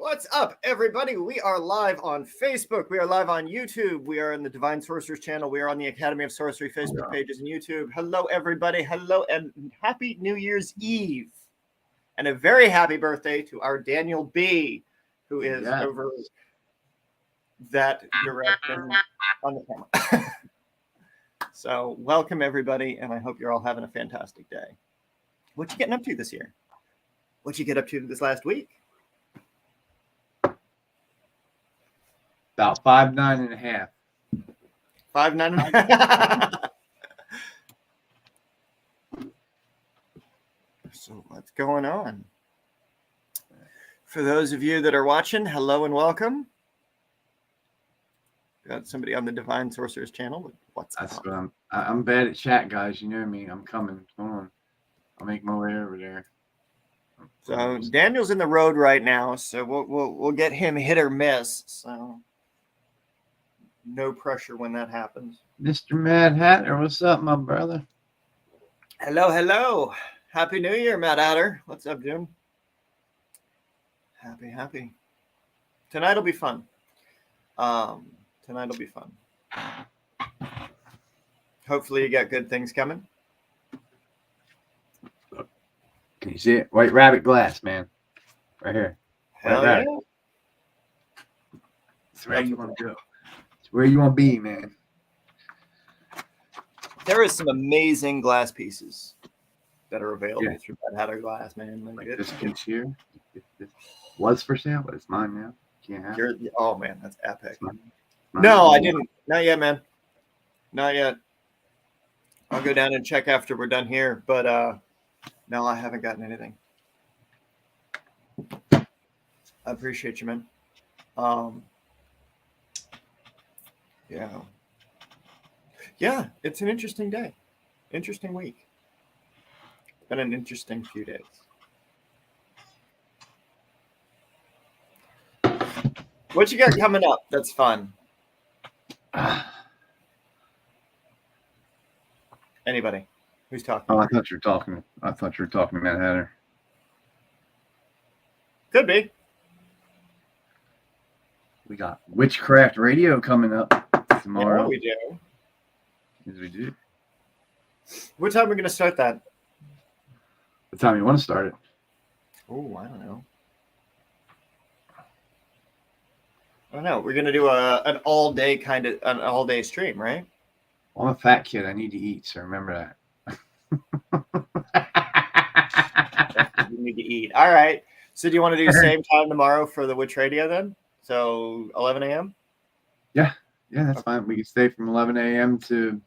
What's up, everybody? We are live on Facebook. We are live on YouTube. We are in the Divine Sorcerers channel. We are on the Academy of Sorcery Facebook pages and YouTube. Hello, everybody. Hello, and happy New Year's Eve. And a very happy birthday to our Daniel B., who is over that direction on the camera. So welcome, everybody, and I hope you're all having a fantastic day. What you getting up to this year? What you get up to this last week? About 5'9.5". 5'9". So what's going on? For those of you that are watching, hello and welcome. Got somebody on the Divine Sorcerers channel. What's That's up? what I'm bad at chat, guys. You know me. I'm coming. Hold on. I'll make my way over there. So Daniel's in the road right now, so we'll get him hit or miss. So no pressure when that happens. Mr. Mad Hatter, what's up, my brother? Hello, hello. Happy New Year, Mad Hatter. What's up, Jim? Happy. Tonight will be fun. Tonight will be fun. Hopefully you got good things coming. Can you see it? White rabbit glass, man. Right here. Hell yeah. It's where you want to go. It's where you want to be, man. There is some amazing glass pieces that are available through that Hatter Glass, man. Like this piece here. This was for sale, but it's mine now. Can't have it. Oh, man, that's epic. It's mine. No, I didn't. Not yet, man. Not yet. I'll go down and check after we're done here, but no, I haven't gotten anything. I appreciate you, man. Yeah, it's an interesting day. Interesting week. It's been an interesting few days. What you got coming up that's fun? Anybody? Who's talking? Oh, I thought you were talking to Mad Hatter. Could be. We got Witchcraft Radio coming up tomorrow. Yeah, we do. Yes, we do. What time are we going to start that? What time you want to start it? Oh, I don't know. We're going to do an all-day stream, right? Well, I'm a fat kid. I need to eat, so remember that. You need to eat. All right. So do you want to do the same time tomorrow for the Witch Radio then? So 11 a.m.? Yeah, that's fine. We can stay from 11 a.m. to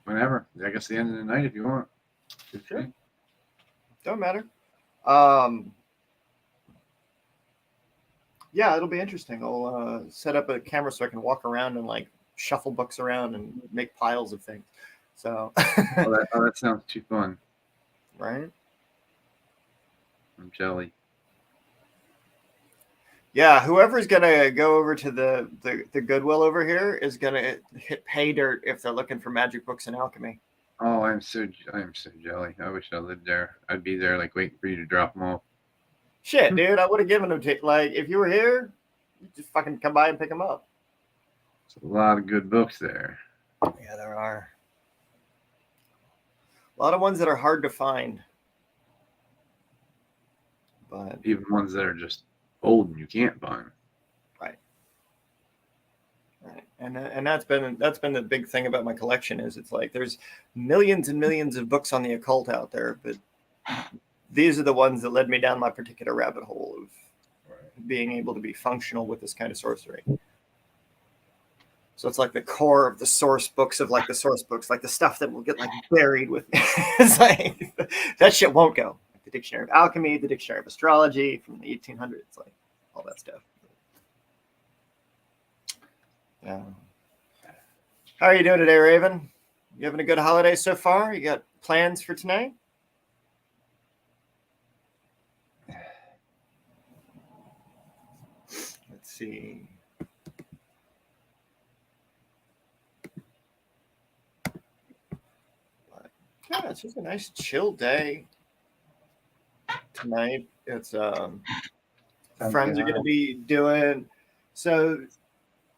whenever. I guess the end of the night if you want. Sure. Don't matter. Yeah, it'll be interesting. I'll set up a camera so I can walk around and like shuffle books around and make piles of things. So that sounds too fun. Right? I'm jelly. Yeah, whoever's gonna go over to the Goodwill over here is gonna hit pay dirt if they're looking for magic books and alchemy. Oh, I'm so jelly. I wish I lived there. I'd be there like waiting for you to drop them off. Shit, dude, I would have given them to like if you were here, you just fucking come by and pick them up. There's a lot of good books there. Yeah, there are. A lot of ones that are hard to find. But even ones that are just old and you can't find. Right. And that's been the big thing about my collection is it's like there's millions and millions of books on the occult out there, but these are the ones that led me down my particular rabbit hole of being able to be functional with this kind of sorcery. So it's like the core of the source books of like the source books, like the stuff that will get like buried with. It's like that shit won't go. Like the Dictionary of Alchemy, the Dictionary of Astrology from the 1800s, like all that stuff. Yeah. How are you doing today, Raven? You having a good holiday so far? You got plans for tonight? Let's see. Yeah, it's just a nice chill day tonight. It's friends are going to be doing. So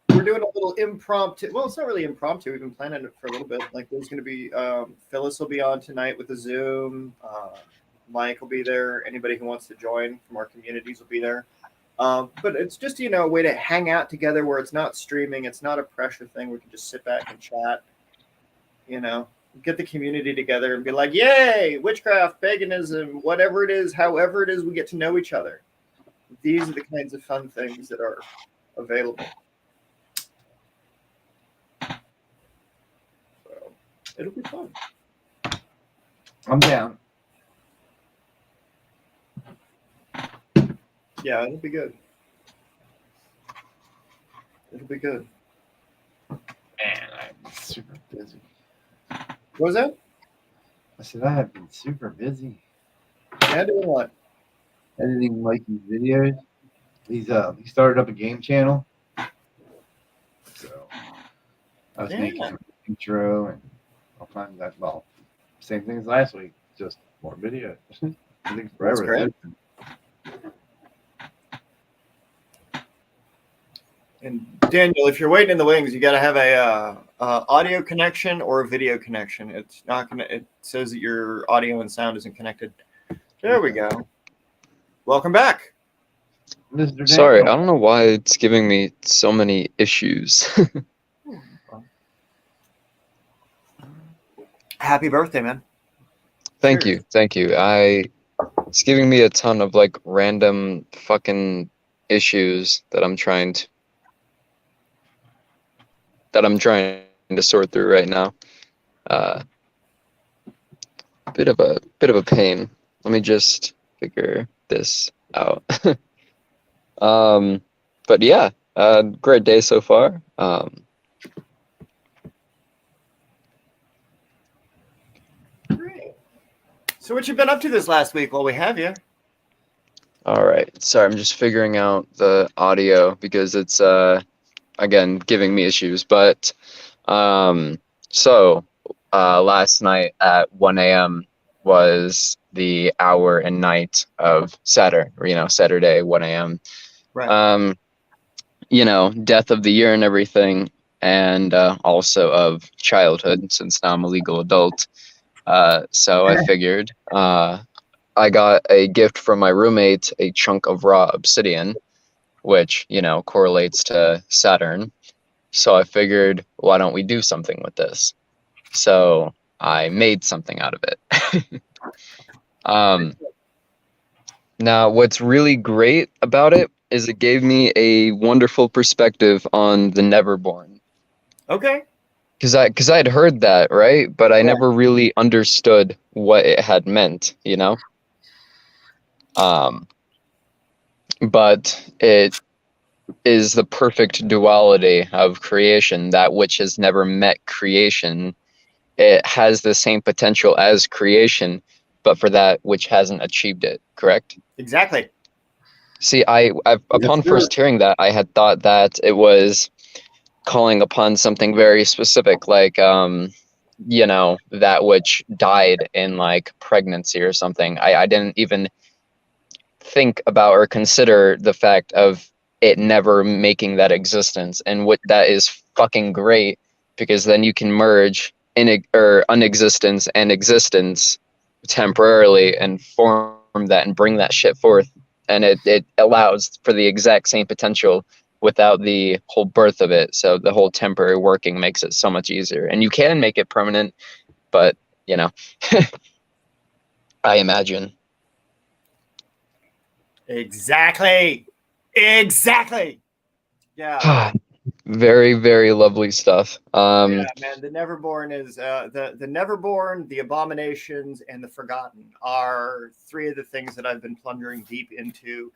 we're doing a little impromptu. Well, it's not really impromptu. We've been planning it for a little bit. Like there's going to be Phyllis will be on tonight with a Zoom. Mike will be there. Anybody who wants to join from our communities will be there. But it's just, a way to hang out together where it's not streaming. It's not a pressure thing. We can just sit back and chat, get the community together and be like, yay, witchcraft, paganism, whatever it is, however it is, we get to know each other. These are the kinds of fun things that are available. So it'll be fun. I'm down. Yeah, it'll be good. It'll be good. Man, I'm super busy. What was that? I said I have been super busy. Yeah, doing what? Editing Mikey's videos. He started up a game channel. So I was making an intro and all kinds of that. Well, same thing as last week, just more videos. I think forever. That's great. And Daniel, if you're waiting in the wings, you got to have a audio connection or a video connection. It's not gonna. It says that your audio and sound isn't connected. There we go. Welcome back, Mr. Daniel. Sorry, I don't know why it's giving me so many issues. Happy birthday, man. Thank you. It's giving me a ton of like random fucking issues that I'm trying to sort through right now. Bit of a pain. Let me just figure this out. But yeah, great day so far. Great. So what you been up to this last week while we have you? All right. Sorry, I'm just figuring out the audio because it's again giving me issues. But last night at 1 a.m. was the hour and night of Saturn, Saturday, 1 a.m. Right. Death of the year and everything, and also of childhood since now I'm a legal adult. So I figured I got a gift from my roommate, a chunk of raw obsidian, which, correlates to Saturn. So I figured, why don't we do something with this? So I made something out of it. Now, what's really great about it is it gave me a wonderful perspective on the Neverborn. Okay. Because I had heard that, right? But I never really understood what it had meant, But it is the perfect duality of creation. That which has never met creation, it has the same potential as creation, but for that which hasn't achieved it, correct? Exactly. See, upon first hearing that, I had thought that it was calling upon something very specific, like that which died in like pregnancy or something. I didn't even think about or consider the fact of it never making that existence, and what that is fucking great, because then you can merge unexistence and existence temporarily and form that and bring that shit forth, and it allows for the exact same potential without the whole birth of it. So the whole temporary working makes it so much easier, and you can make it permanent, but I imagine. Exactly. Yeah. Very, very lovely stuff. Yeah, man. The Neverborn is the Neverborn, the Abominations, and the Forgotten are three of the things that I've been plunging deep into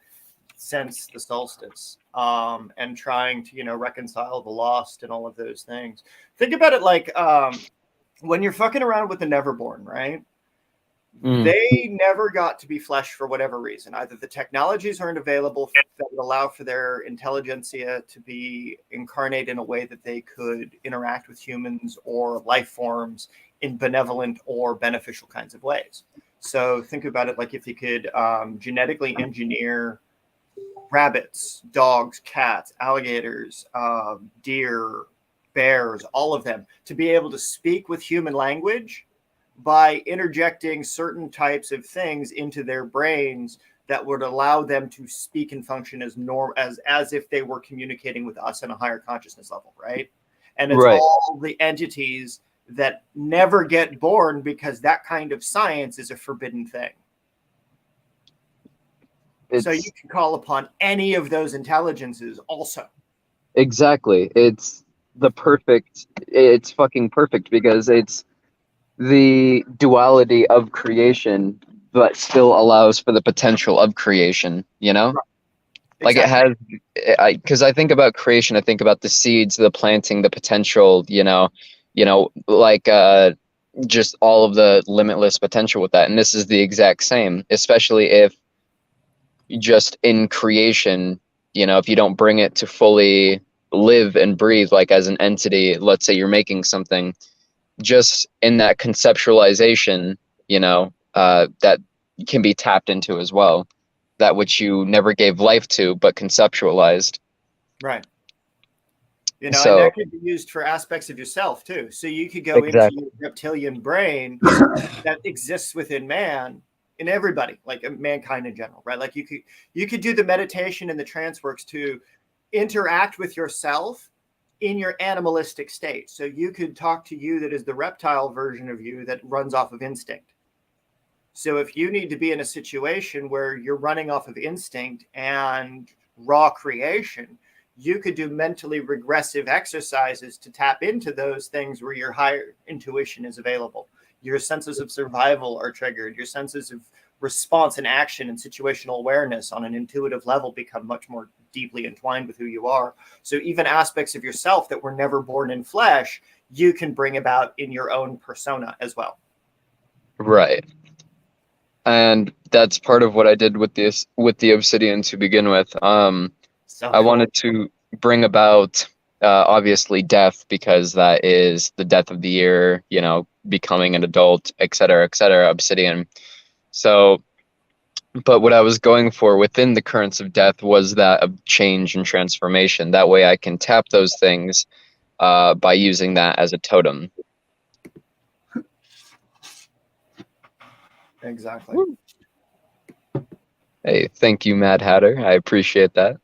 since the solstice, and trying to reconcile the lost and all of those things. Think about it like when you're fucking around with the Neverborn, right? They never got to be fleshed for whatever reason. Either the technologies aren't available that would allow for their intelligentsia to be incarnate in a way that they could interact with humans or life forms in benevolent or beneficial kinds of ways. So think about it like if you could genetically engineer rabbits, dogs, cats, alligators, deer, bears, all of them, to be able to speak with human language by interjecting certain types of things into their brains that would allow them to speak and function as if they were communicating with us on a higher consciousness level, right? And it's Right. all the entities that never get born because that kind of science is a forbidden thing. So you can call upon any of those intelligences also. Exactly. It's fucking perfect because it's the duality of creation, but still allows for the potential of creation, you know? Like Exactly. because I think about creation, I think about the seeds, the planting, the potential, like just all of the limitless potential with that. And this is the exact same, especially if just in creation, if you don't bring it to fully live and breathe, like as an entity, let's say you're making something, just in that conceptualization, that can be tapped into as well, that which you never gave life to, but conceptualized. Right. And So that could be used for aspects of yourself too. So you could go exactly. into your reptilian brain that exists within man, in everybody, like mankind in general, right? Like you could do the meditation and the trance works to interact with yourself in your animalistic state. So you could talk to you that is the reptile version of you that runs off of instinct. So if you need to be in a situation where you're running off of instinct and raw creation, you could do mentally regressive exercises to tap into those things where your higher intuition is available. Your senses of survival are triggered. Your senses of response and action and situational awareness on an intuitive level become much more deeply entwined with who you are. So even aspects of yourself that were never born in flesh, you can bring about in your own persona as well. Right. And that's part of what I did with the obsidian to begin with. I wanted to bring about obviously death, because that is the death of the year, becoming an adult, et cetera, obsidian. So, but what I was going for within the currents of death was that of change and transformation. That way I can tap those things by using that as a totem. Exactly. Woo. Hey, thank you, Mad Hatter. I appreciate that.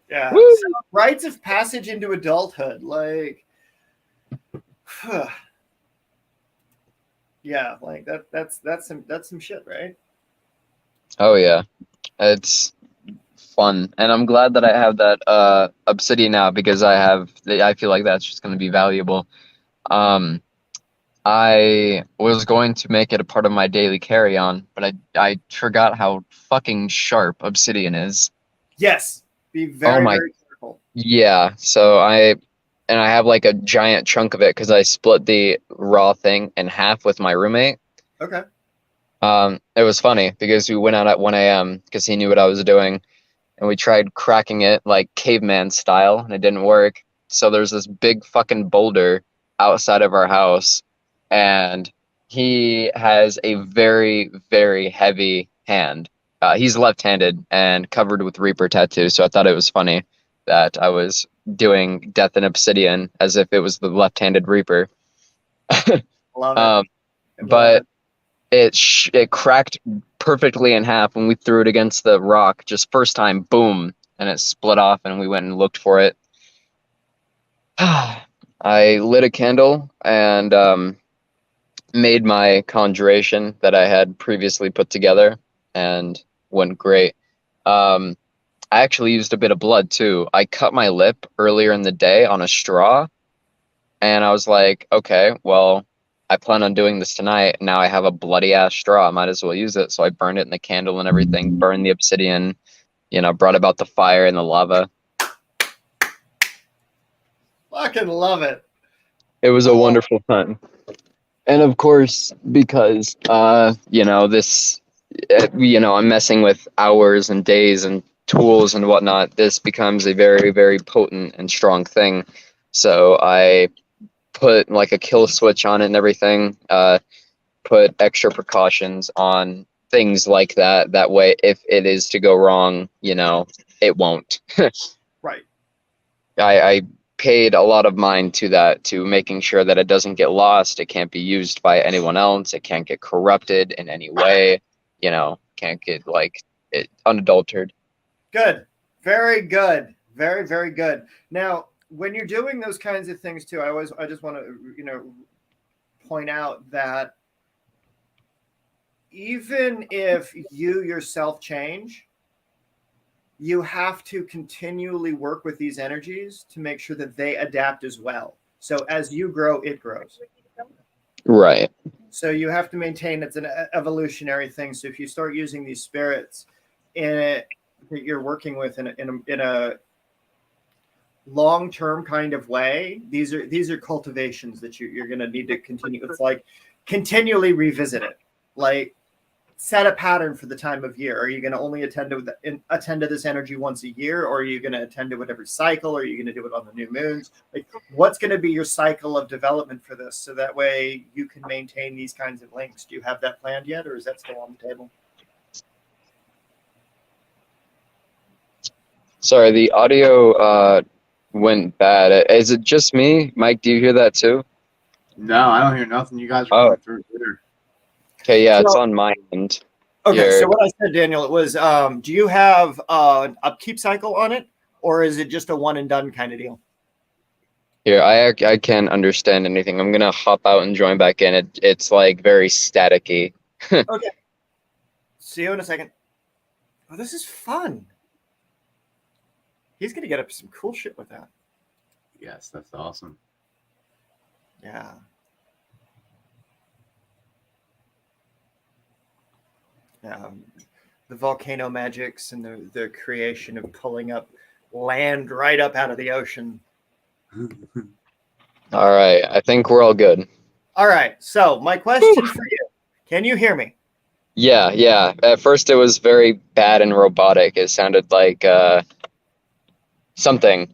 Yeah. Woo. So rites of passage into adulthood, like, yeah, like that's some shit, right? Oh yeah, it's fun, and I'm glad that I have that obsidian now, because I feel like that's just going to be valuable. I was going to make it a part of my daily carry-on, but I forgot how fucking sharp obsidian is. Yes. Be Oh very, my, very careful. yeah. So I have like a giant chunk of it because I split the raw thing in half with my roommate. Okay. It was funny because we went out at 1 a.m. because he knew what I was doing, and we tried cracking it like caveman style, and it didn't work. So there's this big fucking boulder outside of our house, and he has a very, very heavy hand. He's left-handed and covered with Reaper tattoos, so I thought it was funny that I was doing Death in Obsidian as if it was the left-handed Reaper. Love Um, it. but it cracked perfectly in half when we threw it against the rock. Just first time, boom, and it split off, and we went and looked for it. I lit a candle and made my conjuration that I had previously put together, and went great. I actually used a bit of blood too. I cut my lip earlier in the day on a straw, and I was like, okay, well, I plan on doing this tonight. Now I have a bloody ass straw. I might as well use it. So I burned it in the candle and everything, burned the obsidian, brought about the fire and the lava. Fucking love it. It was a wonderful time. And of course, because, this, I'm messing with hours and days and tools and whatnot, this becomes a very, very potent and strong thing. So I put like a kill switch on it and everything, put extra precautions on things like that. That way, if it is to go wrong, it won't. Right. I paid a lot of mind to that, to making sure that it doesn't get lost. It can't be used by anyone else. It can't get corrupted in any way. Can't get unadulterated. Good. Very good. Very, very good. Now, when you're doing those kinds of things too, I just want to, point out that even if you yourself change, you have to continually work with these energies to make sure that they adapt as well. So as you grow, it grows. Right. So you have to maintain, it's an evolutionary thing. So if you start using these spirits that you're working with in a long-term kind of way, these are cultivations that you're going to need to continue. It's like continually revisit it, like set a pattern for the time of year. Are you going to only attend to this energy once a year, or are you going to attend to it every cycle? Or are you going to do it on the new moons? Like, what's going to be your cycle of development for this, so that way you can maintain these kinds of links? Do you have that planned yet, or is that still on the table? Sorry, the audio went bad. Is it just me? Mike, do you hear that too? No, I don't hear nothing. You guys are going through here. Okay, yeah, it's on my end. Okay, Here. so what I said, Daniel, it was, do you have an upkeep cycle on it, or is it just a one and done kind of deal? Here, I can't understand anything. I'm gonna hop out and join back in. It's like very staticky. Okay. See you in a second. Oh, this is fun. He's gonna get up to some cool shit with that. Yes, that's awesome. Yeah. The volcano magics and the creation of pulling up land right up out of the ocean. All right, I think we're all good. All right, so my question for you, can you hear me? Yeah. At first it was very bad and robotic. It sounded like something.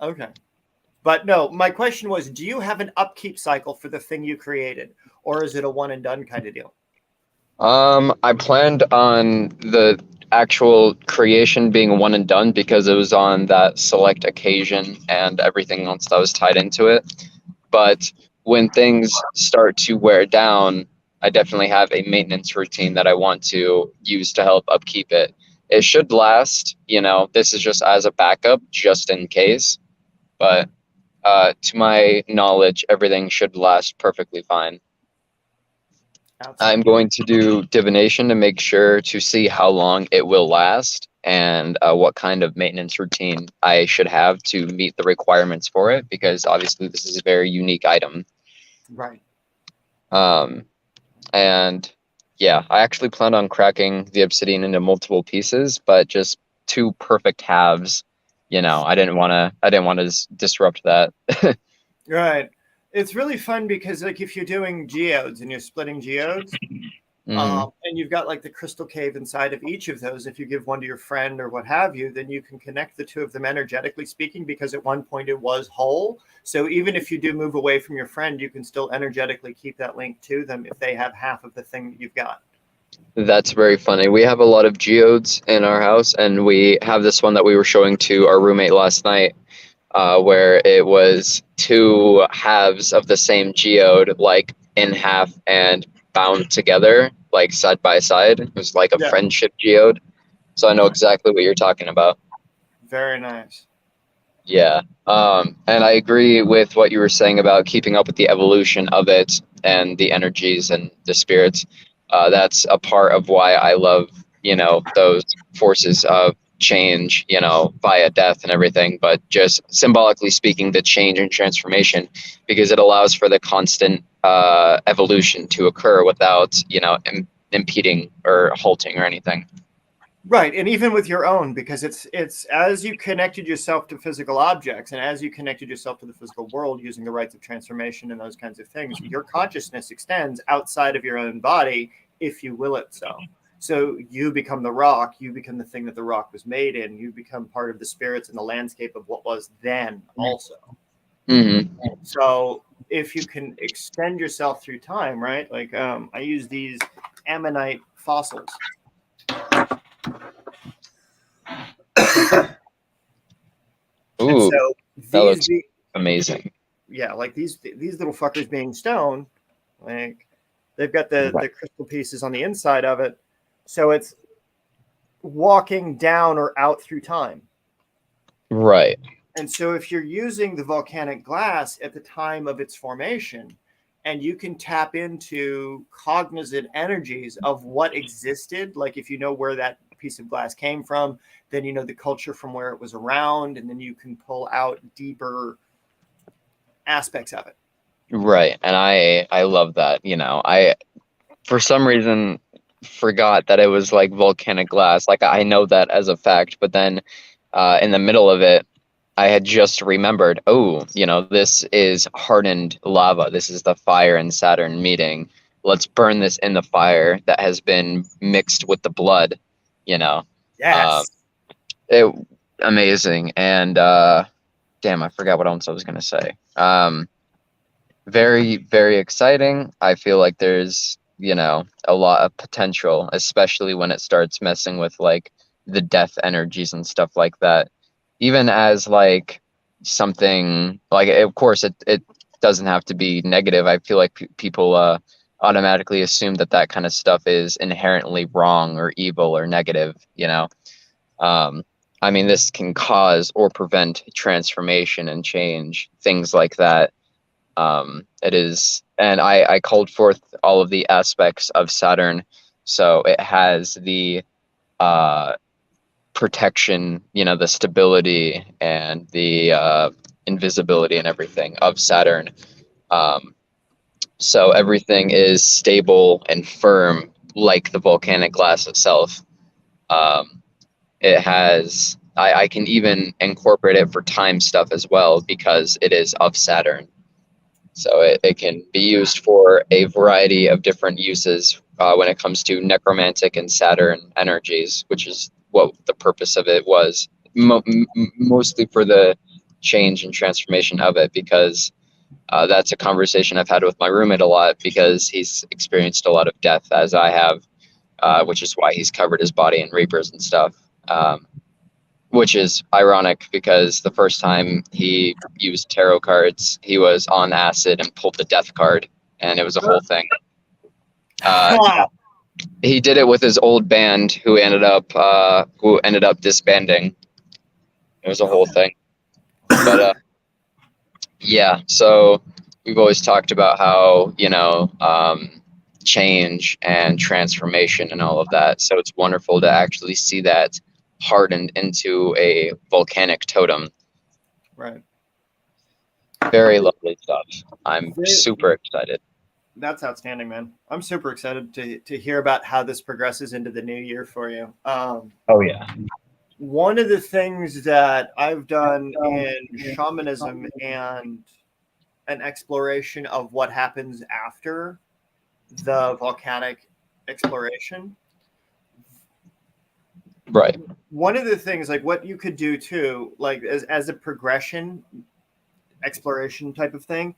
Okay. But no, my question was, do you have an upkeep cycle for the thing you created, or is it a one and done kind of deal? I planned on the actual creation being one and done because it was on that select occasion and everything else that was tied into it. But when things start to wear down, I definitely have a maintenance routine that I want to use to help upkeep it. It should last, this is just as a backup, just in case. But to my knowledge, everything should last perfectly fine. I'm going to do divination to make sure to see how long it will last and what kind of maintenance routine I should have to meet the requirements for it, because obviously this is a very unique item. Right. And yeah, I actually planned on cracking the obsidian into multiple pieces, but just two perfect halves. I didn't want to disrupt that. Right. It's really fun because, like, if you're doing geodes and you're splitting geodes, and you've got like the crystal cave inside of each of those, if you give one to your friend or what have you, then you can connect the two of them energetically speaking, because at one point it was whole. So even if you do move away from your friend, you can still energetically keep that link to them if they have half of the thing that you've got. That's very funny. We have a lot of geodes in our house, and we have this one that we were showing to our roommate last night, where it was two halves of the same geode, like in half and bound together, like side by side. It was like a friendship geode. So I know exactly what you're talking about. Very nice. Yeah. And I agree with what you were saying about keeping up with the evolution of it and the energies and the spirits. That's a part of why I love, those forces of change, via death and everything, but just symbolically speaking, the change and transformation, because it allows for the constant evolution to occur without, impeding or halting or anything. Right. And even with your own, because it's as you connected yourself to physical objects and as you connected yourself to the physical world using the rites of transformation and those kinds of things, your consciousness extends outside of your own body, if you will it so. So you become the rock, you become the thing that the rock was made in, you become part of the spirits and the landscape of what was then also. Mm-hmm. So if you can extend yourself through time, right? Like I use these ammonite fossils. Ooh, and so that looks these, amazing. yeah, like these little fuckers being stone, like they've got the crystal pieces on the inside of it, so it's walking down or out through time. Right. And so if you're using the volcanic glass at the time of its formation, and you can tap into cognizant energies of what existed, like if you know where that piece of glass came from, then you know the culture from where it was around, and then you can pull out deeper aspects of it. Right. And I love that. I for some reason forgot that it was like volcanic glass. Like I know that as a fact, but then in the middle of it, I had just remembered, oh, this is hardened lava. This is the fire and Saturn meeting. Let's burn this in the fire that has been mixed with the blood, Yes. It amazing. And damn, I forgot what else I was gonna say. Very, very exciting. I feel like there's, a lot of potential, especially when it starts messing with like the death energies and stuff like that. Even as like something like, of course, it doesn't have to be negative. I feel like people automatically assume that kind of stuff is inherently wrong or evil or negative, I mean, this can cause or prevent transformation and change, things like that. It is, and I called forth all of the aspects of Saturn. So it has the protection, the stability and the invisibility and everything of Saturn. So everything is stable and firm, like the volcanic glass itself. It has, I can even incorporate it for time stuff as well because it is of Saturn. So it can be used for a variety of different uses when it comes to necromantic and Saturn energies, which is what the purpose of it was, mostly for the change and transformation of it, because that's a conversation I've had with my roommate a lot because he's experienced a lot of death as I have, which is why he's covered his body in reapers and stuff. Which is ironic because the first time he used tarot cards, he was on acid and pulled the death card, and it was a whole thing. He did it with his old band, who ended up disbanding. It was a whole thing. But yeah, so we've always talked about how change and transformation and all of that. So it's wonderful to actually see that hardened into a volcanic totem. Right. Very lovely stuff. I'm super excited. That's outstanding, man. I'm super excited to hear about how this progresses into the new year for you. Oh yeah. One of the things that I've done in shamanism and an exploration of what happens after the volcanic exploration. Right. One of the things, like what you could do too, like as a progression exploration type of thing,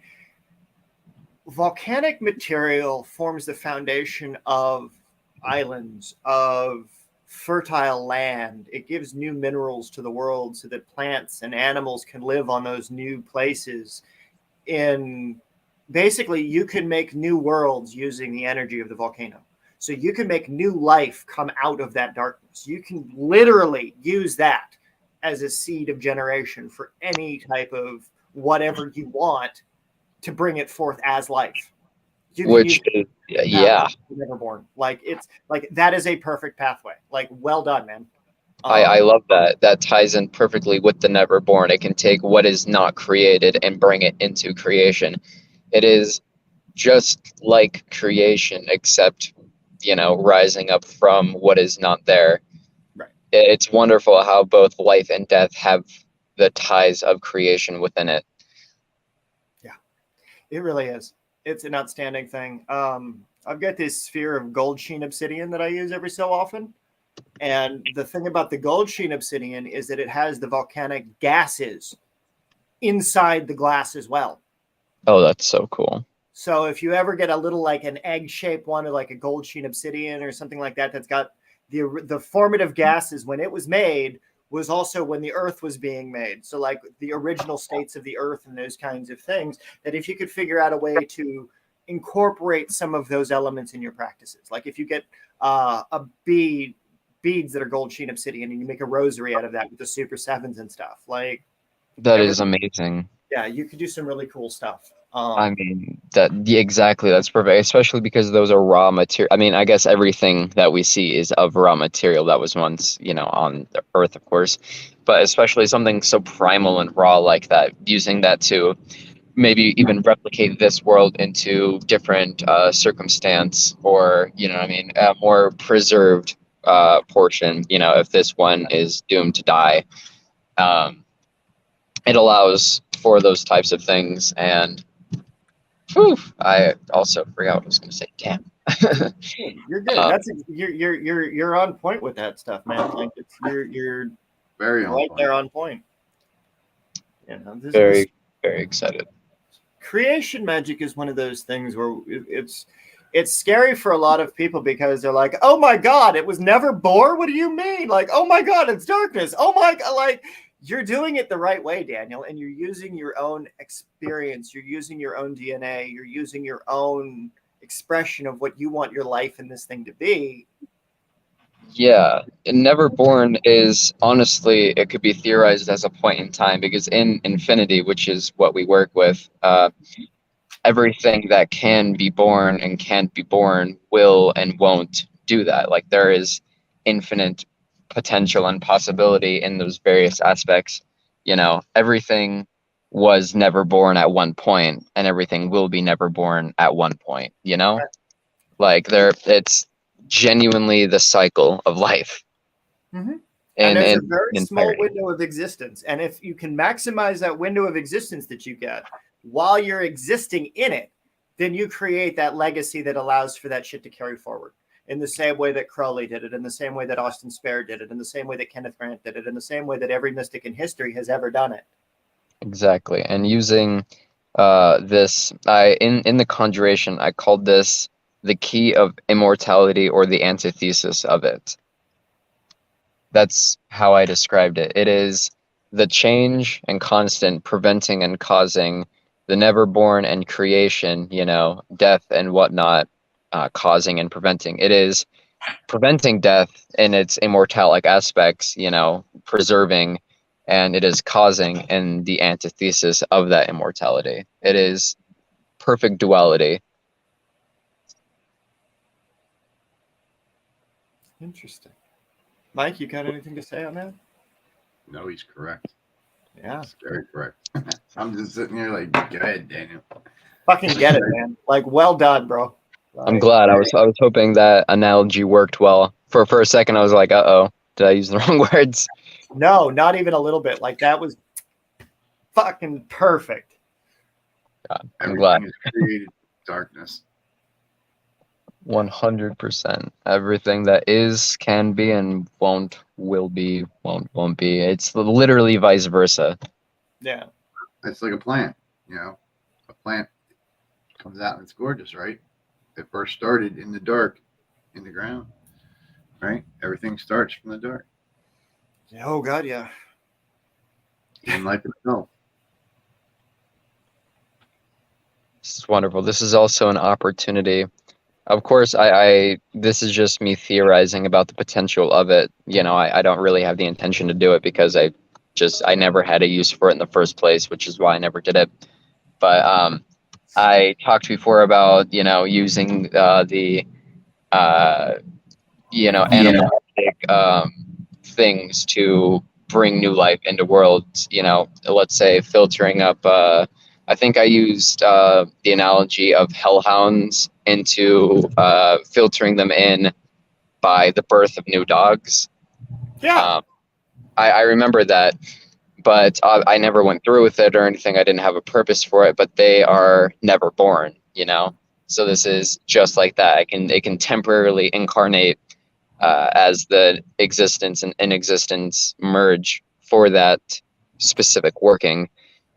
volcanic material forms the foundation of islands, of fertile land. It gives new minerals to the world so that plants and animals can live on those new places. Basically, you can make new worlds using the energy of the volcano. So you can make new life come out of that darkness. You can literally use that as a seed of generation for any type of whatever you want to bring it forth as life. You can Which is, yeah. Never born. Like it's like that is a perfect pathway. Like well done, man. I love that. That ties in perfectly with the Neverborn. It can take what is not created and bring it into creation. It is just like creation, except, rising up from what is not there. Right. It's wonderful how both life and death have the ties of creation within it. Yeah, it really is. It's an outstanding thing. I've got this sphere of gold sheen obsidian that I use every so often. And the thing about the gold sheen obsidian is that it has the volcanic gases inside the glass as well. Oh, that's so cool. So if you ever get a little like an egg-shaped one, or like a gold sheen obsidian or something like that, that's got the formative gases when it was made was also when the earth was being made. So like the original states of the earth and those kinds of things, that if you could figure out a way to incorporate some of those elements in your practices, like if you get beads that are gold sheen obsidian and you make a rosary out of that with the super sevens and stuff, like That is amazing. yeah, you could do some really cool stuff. I mean, exactly, that's perfect, especially because those are raw material. I mean, I guess everything that we see is of raw material that was once, on the earth, of course, but especially something so primal and raw like that, using that to maybe even replicate this world into different circumstance, or, I mean, a more preserved portion, if this one is doomed to die. It allows for those types of things. And whew, I also forgot what I was going to say. Damn. You're good. That's you're on point with that stuff, man. Like you're Very on right point. there on point. Very excited. Creation magic is one of those things where it's scary for a lot of people, because they're like, oh my god, it was never born. What do you mean? Like, oh my god, it's darkness. Oh my god, like, you're doing it the right way, Daniel, and you're using your own experience, you're using your own DNA, you're using your own expression of what you want your life in this thing to be. Yeah, Neverborn is, honestly, it could be theorized as a point in time, because in infinity, which is what we work with, everything that can be born and can't be born will and won't do that. Like, there is infinite potential and possibility in those various aspects. Everything was never born at one point, and everything will be never born at one point, like it's genuinely the cycle of life. Mm-hmm. And there's a very small entirety. window of existence, and if you can maximize that window of existence that you get while you're existing in it, then you create that legacy that allows for that shit to carry forward, in the same way that Crowley did it, in the same way that Austin Spare did it, in the same way that Kenneth Grant did it, in the same way that every mystic in history has ever done it. Exactly. And using this, in the conjuration, I called this the key of immortality, or the antithesis of it. That's how I described it. It is the change and constant preventing and causing, the never born and creation, death and whatnot, causing and preventing. It is preventing death in its immortalic aspects, preserving, and it is causing in the antithesis of that immortality. It is perfect duality. Interesting. Mike, you got anything to say on that? No, he's correct. Yeah. He's very correct. I'm just sitting here like, go ahead, Daniel. Fucking get it, man. Like, well done, bro. I'm glad. I was hoping that analogy worked well. For a second, I was like, uh-oh, did I use the wrong words? No, not even a little bit. Like, that was fucking perfect. God, I'm Everything glad. is created darkness. 100%. Everything that is, can be, and will be, won't be. It's literally vice versa. Yeah. It's like a plant, A plant comes out and it's gorgeous, right? It first started in the dark, in the ground, right? Everything starts from the dark. Oh, God, yeah. In life itself. This is wonderful. This is also an opportunity. Of course, I this is just me theorizing about the potential of it. I don't really have the intention to do it, because I never had a use for it in the first place, which is why I never did it. But I talked before about, using the animalistic things to bring new life into worlds. Let's say filtering up. I think I used the analogy of hellhounds into filtering them in by the birth of new dogs. Yeah. I remember that, but I never went through with it or anything. I didn't have a purpose for it, but they are never born, So this is just like that. It can temporarily incarnate as the existence and inexistence merge for that specific working.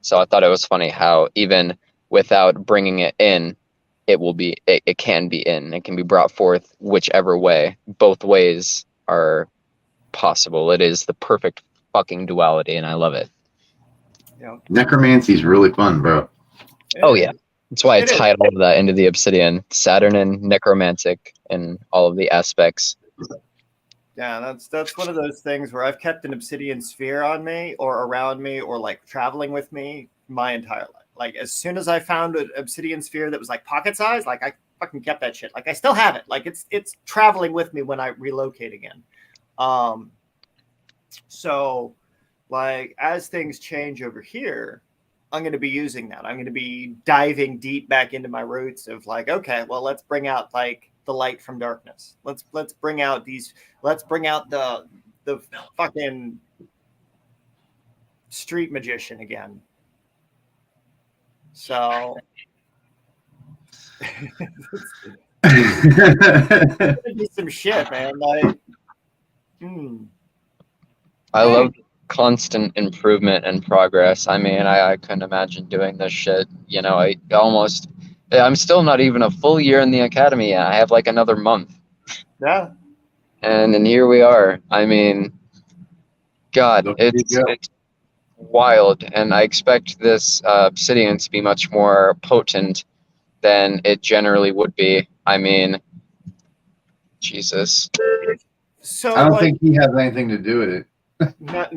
So I thought it was funny how even without bringing it in, it can be in. It can be brought forth whichever way. Both ways are possible. It is the perfect fucking duality, and I love it. Necromancy is really fun, bro. Oh yeah. That's why I It is. tied all of that into the obsidian. Saturn and necromantic and all of the aspects. Yeah, that's one of those things where I've kept an obsidian sphere on me or around me or like traveling with me my entire life. Like as soon as I found an obsidian sphere that was like pocket size, like I fucking kept that shit. Like I still have it. Like it's traveling with me when I relocate again. So like as things change over here, I'm going to be using that. I'm going to be diving deep back into my roots of like, okay, well, let's bring out like the light from darkness. Let's bring out the fucking street magician again. So it's gonna be some shit, man. Like, I love constant improvement and progress. I mean, I couldn't imagine doing this shit. You know, I'm still not even a full year in the academy yet. I have like another month. Yeah. And here we are. I mean, God, it's wild. And I expect this obsidian to be much more potent than it generally would be. I mean, Jesus. So I don't think he has anything to do with it. No.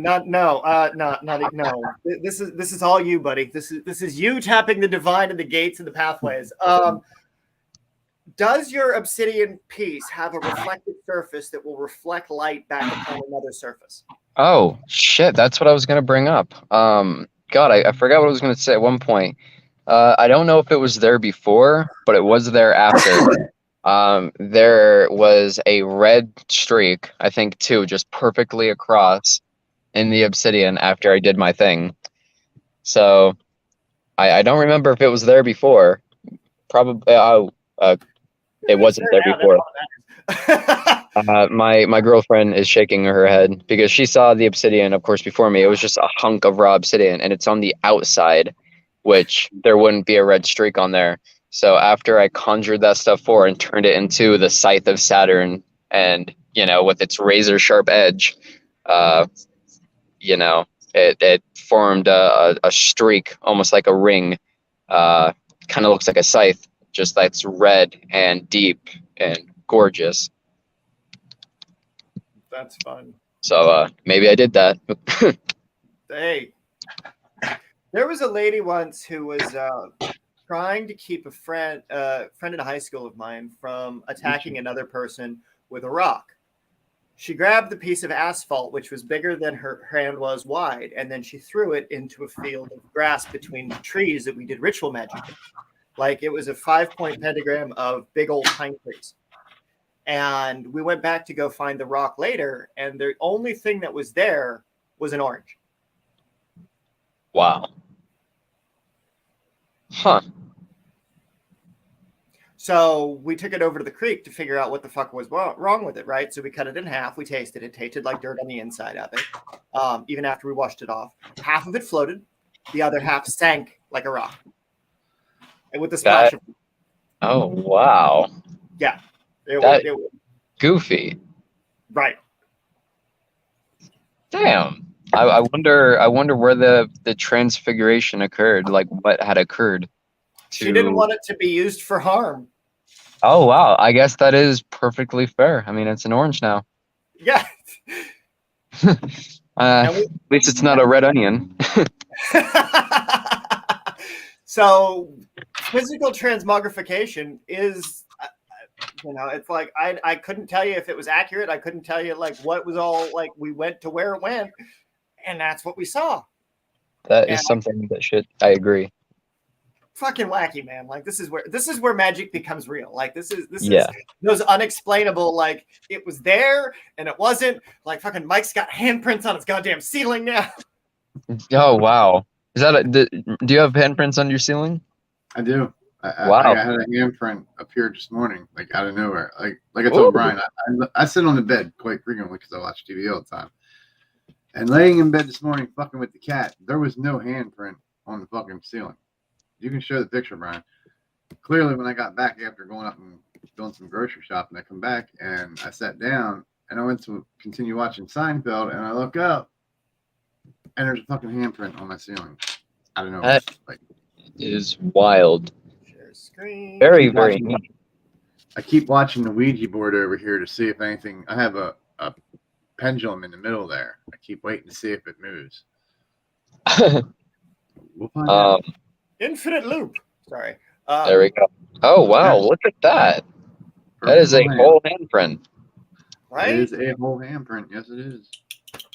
This is all you, buddy. This is you tapping the divine and the gates and the pathways. Does your obsidian piece have a reflective surface that will reflect light back upon another surface? Oh shit, that's what I was gonna bring up. God, I forgot what I was gonna say at one point. I don't know if it was there before, but it was there after. There was a red streak, I think two, just perfectly across in the obsidian after I did my thing. So I don't remember if it was there before. Probably it wasn't there before. My girlfriend is shaking her head because she saw the obsidian, of course, before me. It was just a hunk of raw obsidian, and it's on the outside, which there wouldn't be a red streak on there. So after I conjured that stuff for and turned it into the scythe of Saturn, and with its razor sharp edge, it formed a streak, almost like a ring. Kind of looks like a scythe, just that's red and deep and gorgeous. That's fun. So maybe I did that. Hey, there was a lady once who was trying to keep a friend in high school of mine from attacking another person with a rock. She grabbed the piece of asphalt, which was bigger than her hand was wide, and then she threw it into a field of grass between the trees that we did ritual magic in. Like it was a 5-point pentagram of big old pine trees. And we went back to go find the rock later, and the only thing that was there was an orange. Wow. Huh. So we took it over to the creek to figure out what the fuck was wrong with it, right? So we cut it in half. We tasted it. It tasted like dirt on the inside of it, even after we washed it off. Half of it floated. The other half sank like a rock. And with the splash of... Oh, wow. Yeah. It was goofy. Right. Damn. I wonder where the transfiguration occurred, like what had occurred. She didn't want it to be used for harm. Oh, wow. I guess that is perfectly fair. I mean, it's an orange now. Yeah. At least it's not a red onion. So physical transmogrification is, it's like I couldn't tell you if it was accurate. I couldn't tell you like what was all like we went to where it went, and that's what we saw. That is something that I agree. Fucking wacky, man. Like this is where magic becomes real. Like this is those unexplainable, like it was there and it wasn't. Like fucking Mike's got handprints on his goddamn ceiling now. Oh wow. Is that do you have handprints on your ceiling? I do. Wow. I had a handprint appear this morning, like out of nowhere. Like I told Brian, I sit on the bed quite frequently because I watch TV all the time. And laying in bed this morning, fucking with the cat, there was no handprint on the fucking ceiling. You can show the picture, Brian. clearly, when I got back after going up and doing some grocery shopping, I come back and I sat down and I went to continue watching Seinfeld, and I look up and there's a fucking handprint on my ceiling. I don't know. That Like, is wild. Share screen. Very, very neat. I keep watching the Ouija board over here to see if anything. I have a pendulum in the middle there. I keep waiting to see if it moves. We'll find out. Infinite loop. Sorry. There we go. Oh wow! Look at that. That is a whole handprint. Right? It is a whole handprint. Yes, it is.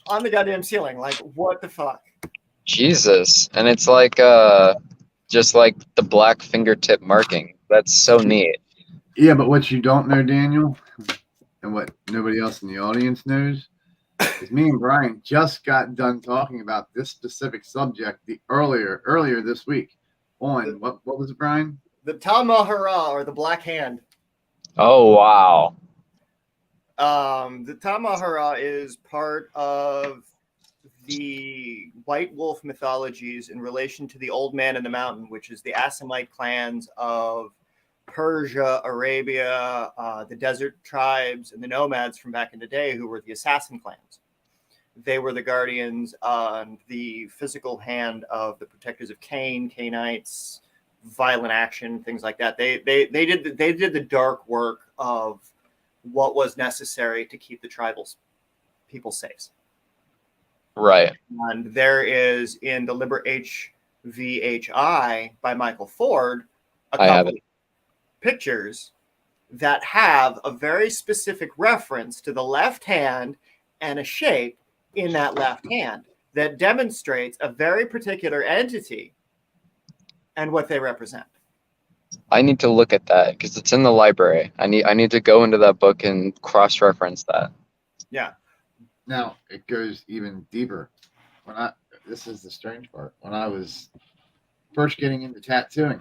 On the goddamn ceiling. Like, what the fuck? Jesus, and it's like just like the black fingertip marking. That's so neat. Yeah, but what you don't know, Daniel, and what nobody else in the audience knows, is me and Brian just got done talking about this specific subject earlier this week on what was it, Brian? The Tamahara, or the Black Hand. Oh wow. The Tamahara is part of the White Wolf mythologies in relation to the Old Man in the Mountain, which is the Assamite clans of Persia, Arabia, the desert tribes, and the nomads from back in the day who were the assassin clans. They were the guardians on the physical hand of the protectors of Cain, Cainites, violent action, things like that. They did the dark work of what was necessary to keep the tribal people safe. Right. And there is in the Liber HVHI by Michael Ford a couple of pictures that have a very specific reference to the left hand and a shape in that left hand that demonstrates a very particular entity and what they represent. I need to look at that because it's in the library. I need to go into that book and cross-reference that. Yeah. Now it goes even deeper. This is the strange part. When I was first getting into tattooing,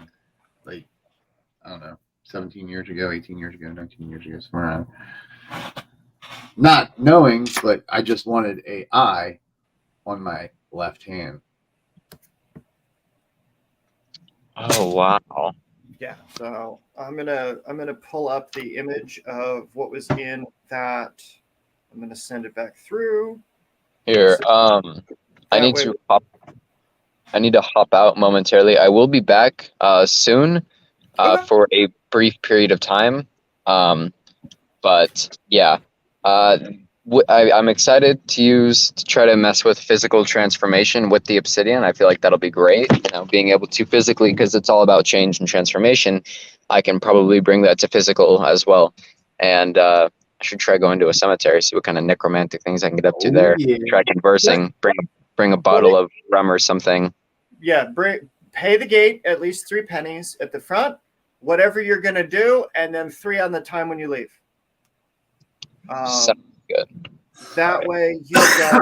like, I don't know, 17 years ago, 18 years ago, 19 years ago, somewhere around. Not knowing, but I just wanted an eye on my left hand. Oh wow. Yeah, so I'm gonna pull up the image of what was in that. I'm gonna send it back through. Here, I need to hop out momentarily. I will be back soon for a brief period of time. But yeah, I'm excited to try to mess with physical transformation with the obsidian. I feel like that'll be great. Being able to physically, because it's all about change and transformation, I can probably bring that to physical as well. And I should try going to a cemetery, see what kind of necromantic things I can get up to there. Yeah. Try conversing. Bring a bottle of rum or something. Yeah, pay the gate at least 3 pennies at the front, whatever you're gonna do, and then 3 on the time when you leave. Sounds good. That way you got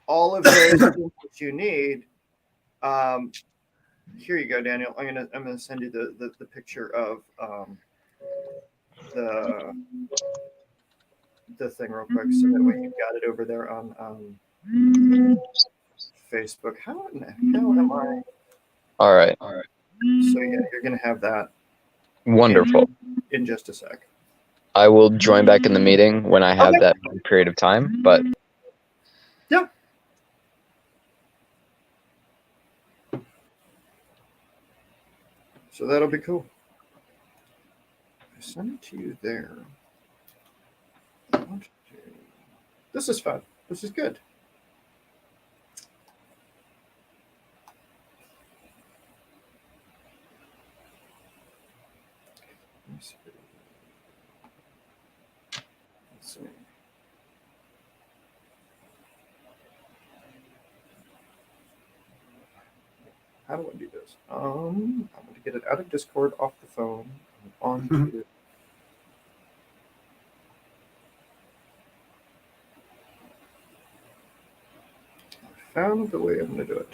all of those things that you need. Here you go, Daniel. I'm gonna send you the picture of the thing real quick, so that way you've got it over there on Facebook. How in the hell am I? All right. So yeah, you're gonna have that. Wonderful. In just a sec. I will join back in the meeting when I have that period of time, but yeah. So that'll be cool. I sent it to you there. This is fun. This is good. Let's see. How do I do this? I'm going to get it out of Discord, off the phone, onto I found the way I'm going to do it.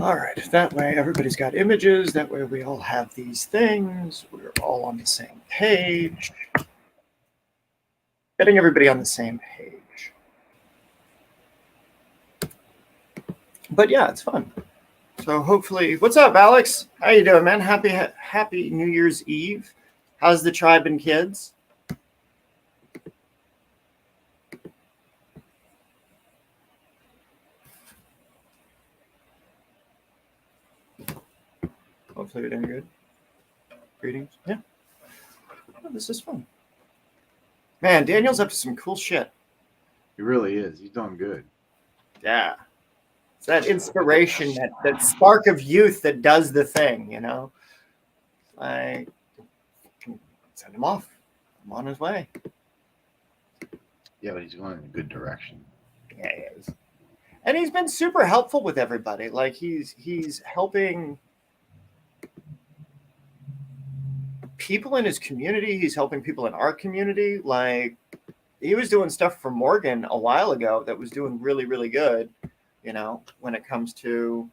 All right, that way everybody's got images. That way we all have these things. We're all on the same page. Getting everybody on the same page. But yeah, it's fun. So hopefully, what's up, Alex? How you doing, man? Happy New Year's Eve. How's the tribe and kids? Hopefully you're doing good. Greetings. Yeah. Oh, this is fun. Man, Daniel's up to some cool shit. He really is. He's doing good. Yeah. It's that inspiration, that spark of youth that does the thing, you know? I can send him off. I'm on his way. Yeah, but he's going in a good direction. Yeah, he is. And he's been super helpful with everybody. Like he's helping people in his community. He's helping people in our community. Like he was doing stuff for Morgan a while ago that was doing really, really good, you know, when it comes to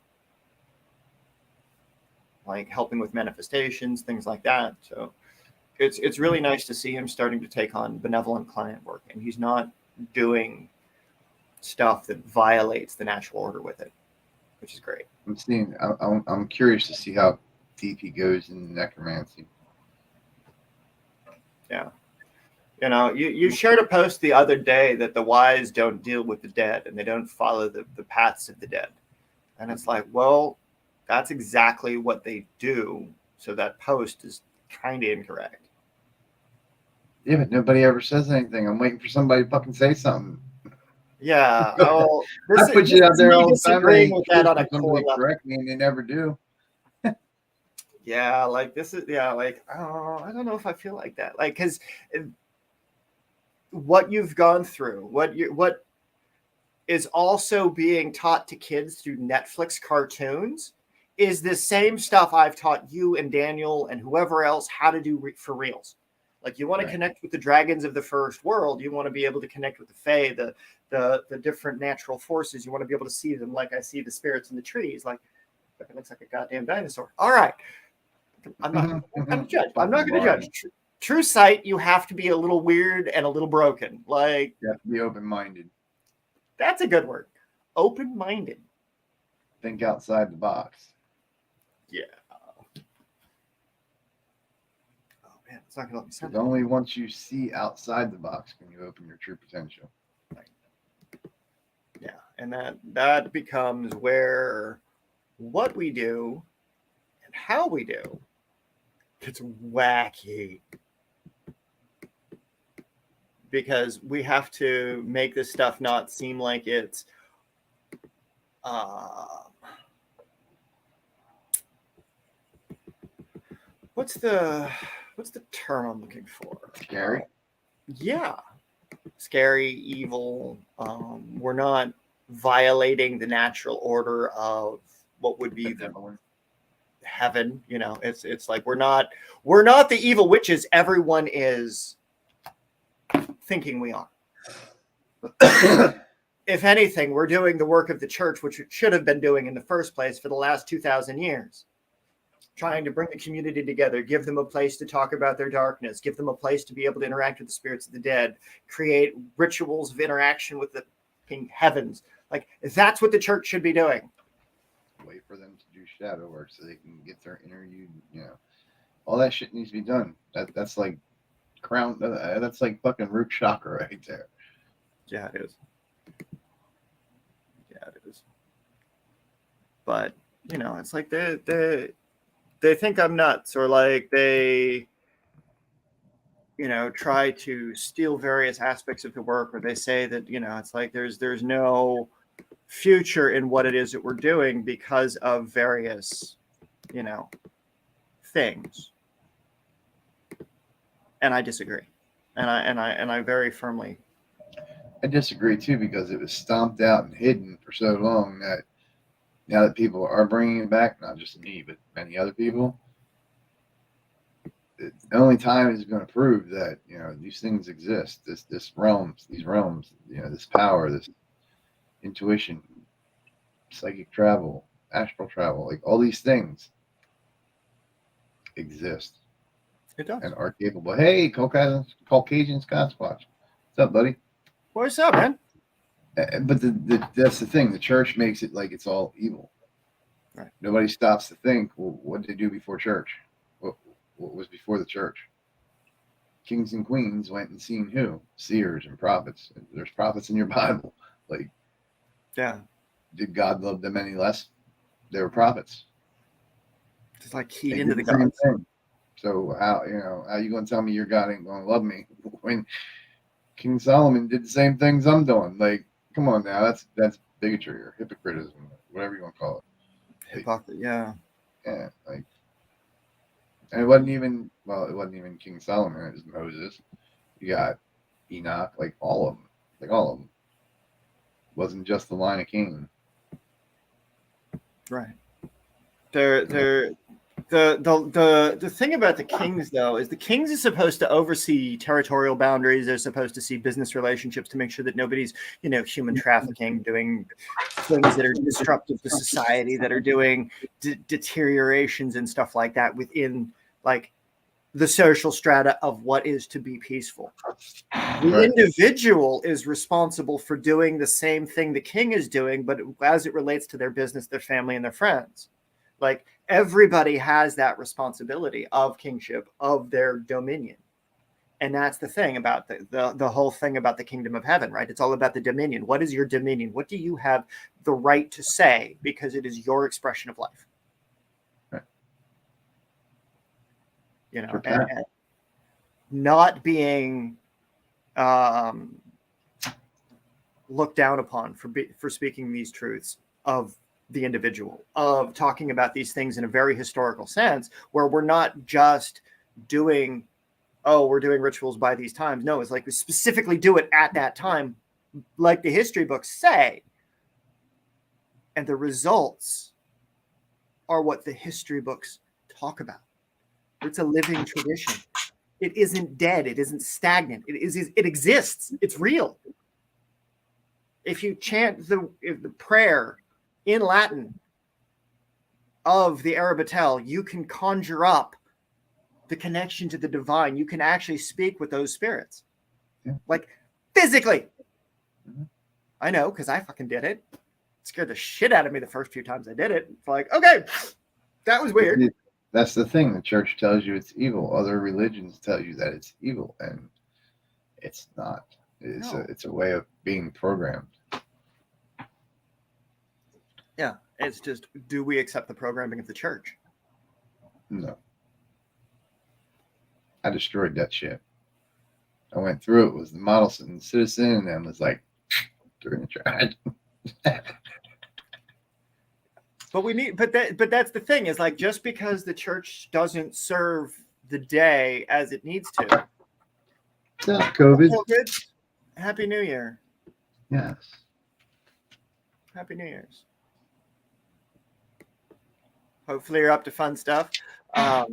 like helping with manifestations, things like that. So it's really nice to see him starting to take on benevolent client work, and he's not doing stuff that violates the natural order with it, which is great. I'm curious to see how deep he goes in necromancy. Yeah. You know, you shared a post the other day that the wise don't deal with the dead and they don't follow the paths of the dead. And it's like, well, that's exactly what they do. So that post is kind of incorrect. Yeah, but nobody ever says anything. I'm waiting for somebody to fucking say something. Yeah. Oh, I put you out there all the time. Disagreeing with that on a core Somebody level. correct me, and they never do. Yeah, like this is like oh, I don't know if I feel like that. Like because what you've gone through, what is also being taught to kids through Netflix cartoons is the same stuff I've taught you and Daniel and whoever else how to do for reals. Like you want to connect with the dragons of the first world, you want to be able to connect with the fae, the different natural forces. You want to be able to see them like I see the spirits in the trees. Like it looks like a goddamn dinosaur. All right. I'm not going to judge. I'm not going to judge. True sight, you have to be a little weird and a little broken. Like you have to be open-minded. That's a good word. Open-minded. Think outside the box. Yeah. Oh man, it's not going to let me send it. Only once you see outside the box can you open your true potential. Right. Yeah, and that becomes where what we do and how we do gets wacky. Because we have to make this stuff not seem like it's what's the term I'm looking for? Scary. Yeah, scary, evil. We're not violating the natural order of what would be the heaven. You know, it's like we're not the evil witches everyone is thinking we are. If anything, we're doing the work of the church, which it should have been doing in the first place for the last 2,000 years. Trying to bring the community together, give them a place to talk about their darkness, give them a place to be able to interact with the spirits of the dead, create rituals of interaction with the heavens. Like, that's what the church should be doing. Wait for them to do shadow work so they can get their inner you know. All that shit needs to be done. That's like crown. That's like fucking root chakra right there. Yeah, it is. Yeah, it is. But you know, it's like they think I'm nuts, or like they, you know, try to steal various aspects of the work, or they say that, you know, it's like there's no future in what it is that we're doing because of various, you know, things. And I disagree. And I very firmly. I disagree too, because it was stomped out and hidden for so long that now that people are bringing it back, not just me, but many other people, the only time is going to prove that, you know, these things exist. These realms, you know, this power, this intuition, psychic travel, astral travel, like all these things exist. It does. And are capable. Hey, Caucasian Sasquatch. What's up, buddy? What's up, man? But that's the thing. The church makes it like it's all evil. Right. Nobody stops to think, well, what did they do before church? What was before the church? Kings and queens went and seen who? Seers and prophets. There's prophets in your Bible. Like, Yeah. did God love them any less? They were prophets. Just like keyed They into did the the same gods. thing. So how you gonna tell me your God ain't gonna love me when King Solomon did the same things I'm doing? Like, come on now, that's bigotry or hypocritism, whatever you want to call it. Hypocrisy. Yeah. Yeah, like, and it wasn't even King Solomon. It was Moses. You got Enoch, like all of them. It wasn't just the line of Cain. Right. The thing about the kings, though, is the kings are supposed to oversee territorial boundaries. They're supposed to see business relationships to make sure that nobody's, human trafficking, doing things that are disruptive to society, that are doing deteriorations and stuff like that within, like, the social strata of what is to be peaceful. The Right. individual is responsible for doing the same thing the king is doing, but as it relates to their business, their family, and their friends. Like, everybody has that responsibility of kingship, of their dominion. And that's the thing about the whole thing about the kingdom of heaven, right? It's all about the dominion. What is your dominion? What do you have the right to say? Because it is your expression of life. Right. And not being looked down upon for speaking these truths of the individual, of talking about these things in a very historical sense, where we're not just doing, we're doing rituals by these times. No, it's like we specifically do it at that time, like the history books say. And the results are what the history books talk about. It's a living tradition. It isn't dead. It isn't stagnant. It exists. It's real. If you chant the prayer in Latin of the Arabatel, you can conjure up the connection to the divine. You can actually speak with those spirits, like physically. Mm-hmm. I know, because I fucking did it. It scared the shit out of me the first few times I did it. It's like, okay, that was weird. That's the thing. The church tells you it's evil. Other religions tell you that it's evil, and it's not. It's a way of being programmed. Yeah, it's just, do we accept the programming of the church? No. I destroyed that shit. I went through it. Was the model citizen, and was like, they're in the trash. But that's the thing, is like, just because the church doesn't serve the day as it needs to. COVID. Happy New Year. Yes. Happy New Year's. Hopefully you're up to fun stuff. Yeah,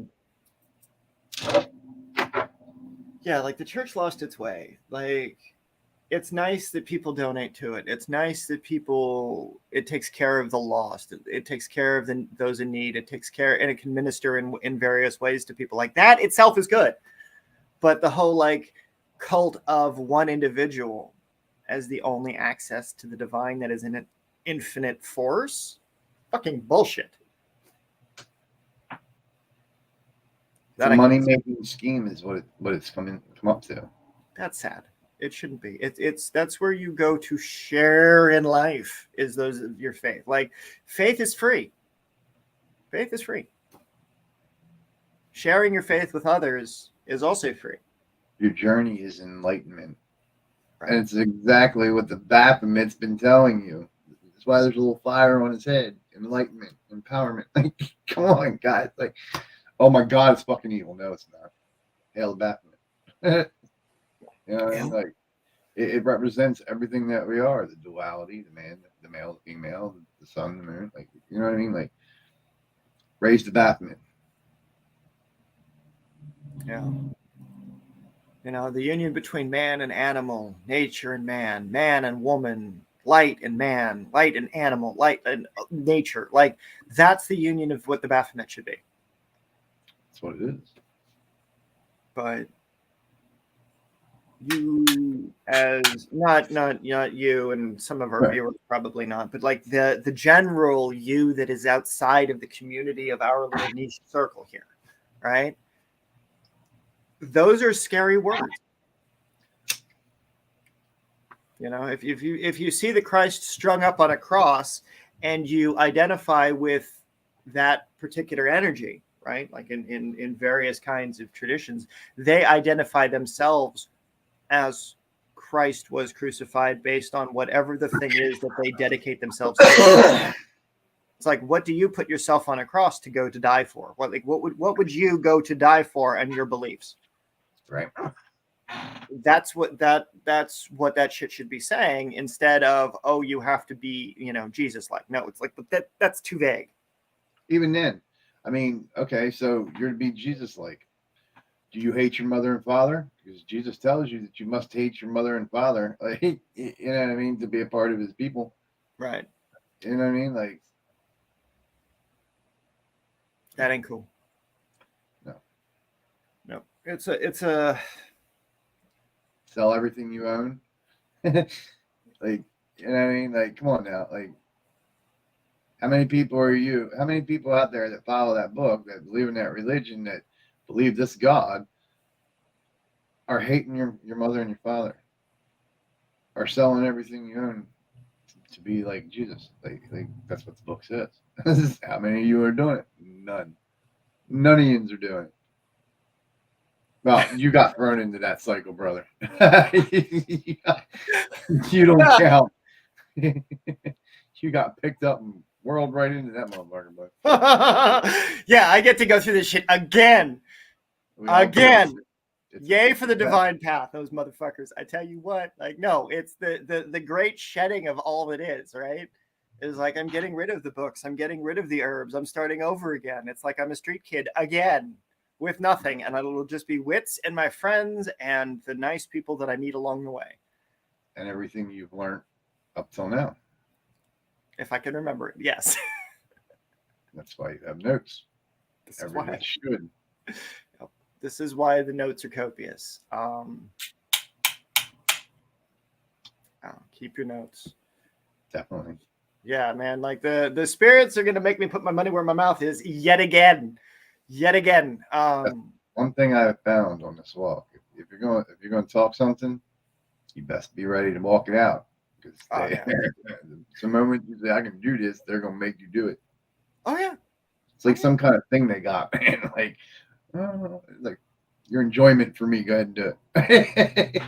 like, the church lost its way. Like, it's nice that people donate to it. It's nice that it takes care of the lost. It takes care of those in need. It takes care, and it can minister in various ways to people. Like, that itself is good. But the whole, like, cult of one individual as the only access to the divine that is in an infinite force, fucking bullshit. The money-making scheme is what it's come up to. That's sad. It shouldn't be. That's where you go to share in life, is those of your faith. Like, faith is free. Faith is free. Sharing your faith with others is also free. Your journey is enlightenment. Right. And it's exactly what the Baphomet's been telling you. That's why there's a little fire on his head. Enlightenment, empowerment. Like, come on, guys. Like, oh my God, it's fucking evil. No, it's not. Hail the Baphomet. You know, yeah. Like, it represents everything that we are: the duality, the man, the male, the female, the sun, the moon. Like, you know what I mean? Like, raise the Baphomet. Yeah. You know, the union between man and animal, nature and man and woman, light and man, light and animal, light and nature. Like, that's the union of what the Baphomet should be. That's what it is. But you as not you and some of our Right. viewers probably not, but like the general you that is outside of the community of our little niche circle here, right? Those are scary words. You know, if you see the Christ strung up on a cross and you identify with that particular energy, right? Like in various kinds of traditions, they identify themselves as Christ was crucified based on whatever the thing is that they dedicate themselves to. It's like, what do you put yourself on a cross to go to die for? What would you go to die for and your beliefs? Right. That's what that shit should be saying, instead of, oh, you have to be, Jesus like. No, it's like, but that's too vague. Even then, I mean, okay, so you're to be Jesus like. Do you hate your mother and father? Because Jesus tells you that you must hate your mother and father. Like, you know what I mean, to be a part of his people. Right. You know what I mean? Like, that ain't cool. No. It's a sell everything you own. Like, you know what I mean? Like, come on now. Like, how many people out there that follow that book, that believe in that religion, that believe this God, are hating your mother and your father, are selling everything you own to be like Jesus? Like that's what the book says. How many of you are doing it? None of yous are doing it. Well, you got thrown into that cycle, brother. You don't count. You got picked up and whirled right into that motherfucker, bud. Yeah, I get to go through this shit again. Yay for the divine path, those motherfuckers. I tell you what, like, no, it's the great shedding of all it is, right? Is like, I'm getting rid of the books, I'm getting rid of the herbs, I'm starting over again. It's like I'm a street kid again with nothing, and it'll just be wits and my friends and the nice people that I meet along the way. And everything you've learned up till now. If I can remember it, yes. That's why you have notes. Everybody should. This is why the notes are copious. Keep your notes. Definitely. Yeah, man. Like the spirits are gonna make me put my money where my mouth is yet again. One thing I have found on this walk: if you're going to talk something, you best be ready to walk it out. Because the moment you say I can do this, they're gonna make you do it. Oh yeah. It's like some kind of thing they got, man. Like your enjoyment for me. Go ahead and do it.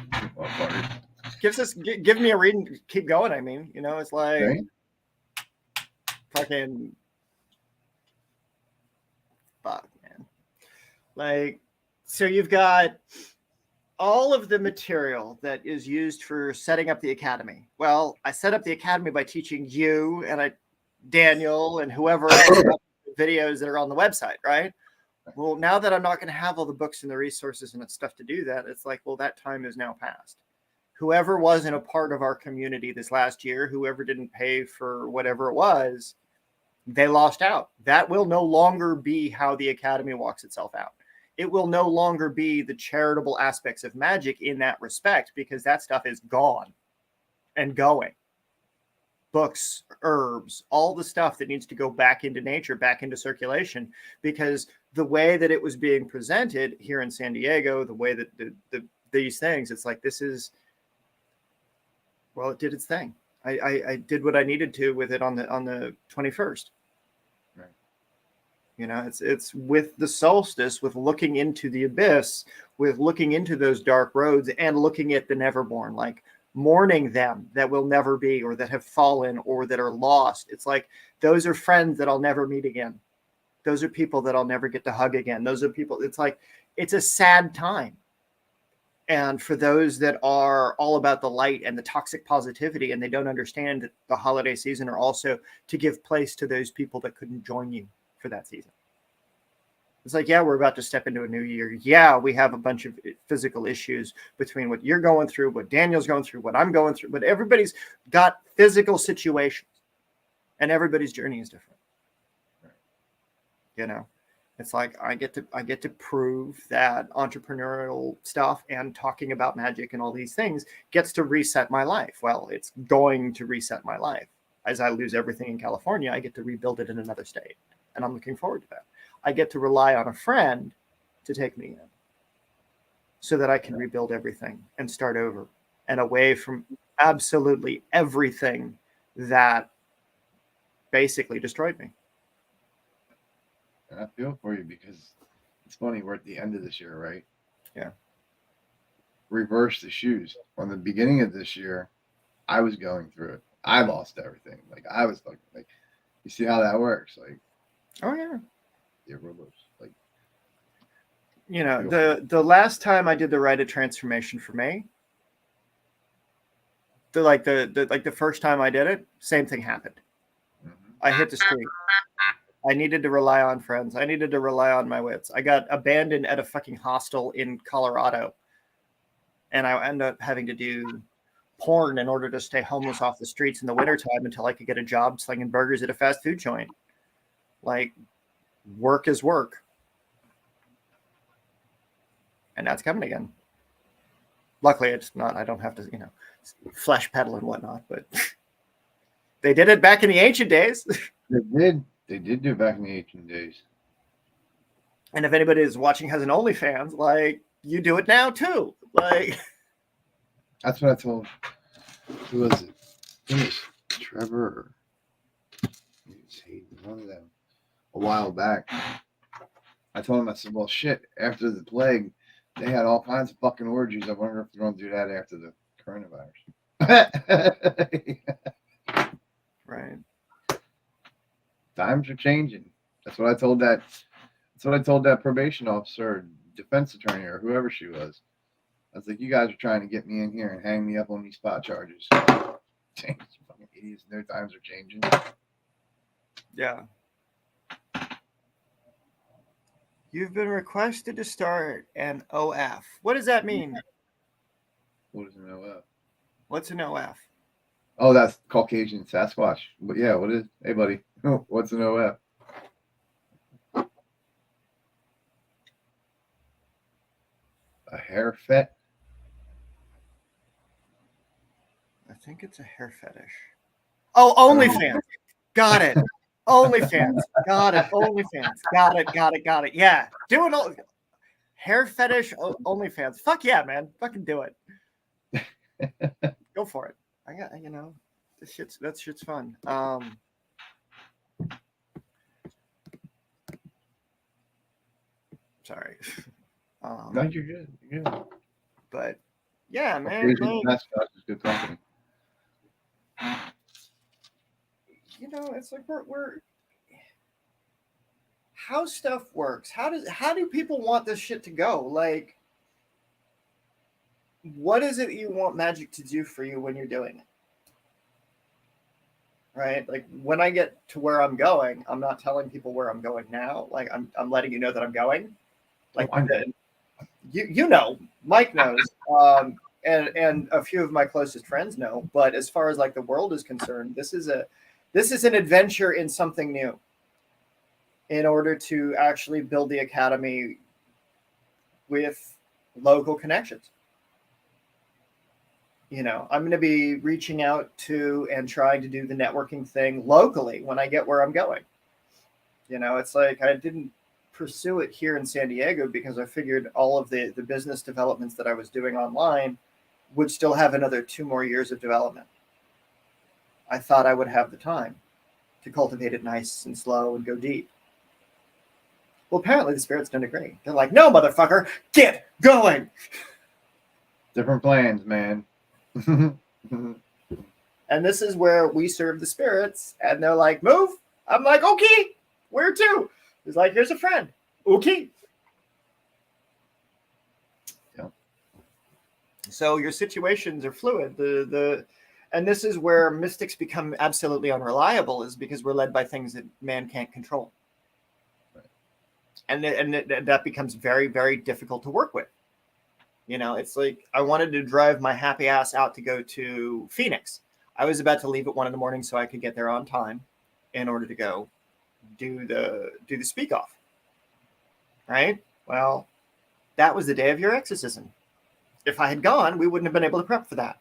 Give me a reading. Keep going. I mean, it's like fucking fuck, man. Like, so you've got all of the material that is used for setting up the academy. Well, I set up the academy by teaching you and Daniel and whoever else videos that are on the website, right? Well, now that I'm not going to have all the books and the resources and stuff to do that, it's like, well, that time is now past. Whoever wasn't a part of our community this last year, whoever didn't pay for whatever it was, they lost out. That will no longer be how the academy walks itself out. It will no longer be the charitable aspects of magic in that respect, because that stuff is gone and going. Books, herbs, all the stuff that needs to go back into nature, back into circulation, because the way that it was being presented here in San Diego, the way that these things, it's like, this is, well, it did its thing. I did what I needed to with it on the 21st. Right. It's with the solstice, with looking into the abyss, with looking into those dark roads and looking at the neverborn, like mourning them that will never be, or that have fallen, or that are lost. It's like, those are friends that I'll never meet again. Those are people that I'll never get to hug again. Those are people. It's like, it's a sad time. And for those that are all about the light and the toxic positivity, and they don't understand that the holiday season are also to give place to those people that couldn't join you for that season. It's like, yeah, we're about to step into a new year. Yeah, we have a bunch of physical issues between what you're going through, what Daniel's going through, what I'm going through, but everybody's got physical situations, and everybody's journey is different. It's like I get to prove that entrepreneurial stuff and talking about magic and all these things gets to reset my life. Well, it's going to reset my life. As I lose everything in California, I get to rebuild it in another state. And I'm looking forward to that. I get to rely on a friend to take me in so that I can rebuild everything and start over and away from absolutely everything that basically destroyed me. And I feel for you because it's funny, we're at the end of this year, right? Yeah. Reverse the shoes. On the beginning of this year, I was going through it. I lost everything. Like I was fucking like, you see how that works? Like, oh yeah, like, you know, the last time I did the rite of transformation for me, the first time I did it, same thing happened. Mm-hmm. I hit the street. I needed to rely on friends. I needed to rely on my wits. I got abandoned at a fucking hostel in Colorado. And I ended up having to do porn in order to stay homeless off the streets in the wintertime until I could get a job slinging burgers at a fast food joint. Like, work is work. And that's coming again. Luckily, it's not. I don't have to, flesh pedal and whatnot. But they did it back in the ancient days. They did. They did do it back in the ancient days. And if anybody is watching has an OnlyFans, like, you do it now too. Like, that's what I told. Who was it? It was Trevor or one of them a while back. I told him, I said, well, shit, after the plague, they had all kinds of fucking orgies. I wonder if they're going to do that after the coronavirus. Right. Times are changing. That's what I told that. That's what I told that probation officer, defense attorney, or whoever she was. I was like, you guys are trying to get me in here and hang me up on these spot charges. Change, fucking idiots. Their times are changing. Yeah. You've been requested to start an OF. What does that mean? What is an OF? What's an OF? Oh, that's Caucasian Sasquatch. But yeah, what is? Hey, buddy. What's an OF? A hair fet? I think it's a hair fetish. Oh, OnlyFans. Got it. OnlyFans. Got it. OnlyFans. Got it. Yeah. Doing all hair fetish OnlyFans. Fuck yeah, man. Fucking do it. Go for it. I got, that shit's fun. Sorry. No, you're good. You're good. But yeah, man. That's good company. It's like we're how stuff works. How do people want this shit to go? Like, what is it you want magic to do for you when you're doing it? Right? Like, when I get to where I'm going, I'm not telling people where I'm going now. Like, I'm letting you know that I'm going. Like, Mike knows, and a few of my closest friends know. But as far as like the world is concerned, this is an adventure in something new. In order to actually build the academy with local connections. I'm going to be reaching out to and trying to do the networking thing locally when I get where I'm going. It's like I didn't pursue it here in San Diego because I figured all of the business developments that I was doing online would still have another 2 more years of development. I thought I would have the time to cultivate it nice and slow and go deep. Well, apparently the spirits don't agree. They're like, no, motherfucker, get going. Different plans, man. And this is where we serve the spirits, and they're like, move. I'm like, okay, where to? He's like, here's a friend. Okay. Yeah. So your situations are fluid. And this is where mystics become absolutely unreliable, is because we're led by things that man can't control. And that becomes very, very difficult to work with. It's like I wanted to drive my happy ass out to go to Phoenix. I was about to leave at 1 a.m. so I could get there on time in order to go do the speak off. right? Well, that was the day of your exorcism. If I had gone, we wouldn't have been able to prep for that.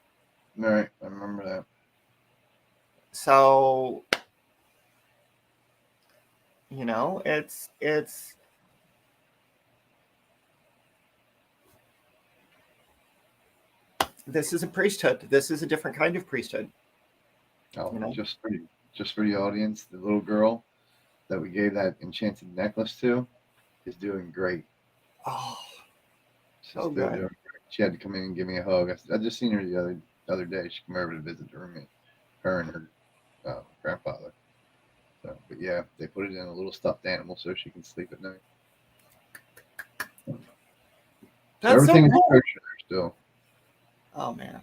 Right, I remember that. So, you know, it's this is a priesthood. This is a different kind of priesthood. Oh, You know? just for the audience, the little girl that we gave that enchanted necklace to is doing great. Oh, She's so still good. doing great. She had to come in and give me a hug. I just seen her the other day. She came over to visit her roommate, her and her grandfather. So, but yeah, they put it in a little stuffed animal so she can sleep at night. So That's everything so is cool. kosher there still. Oh man,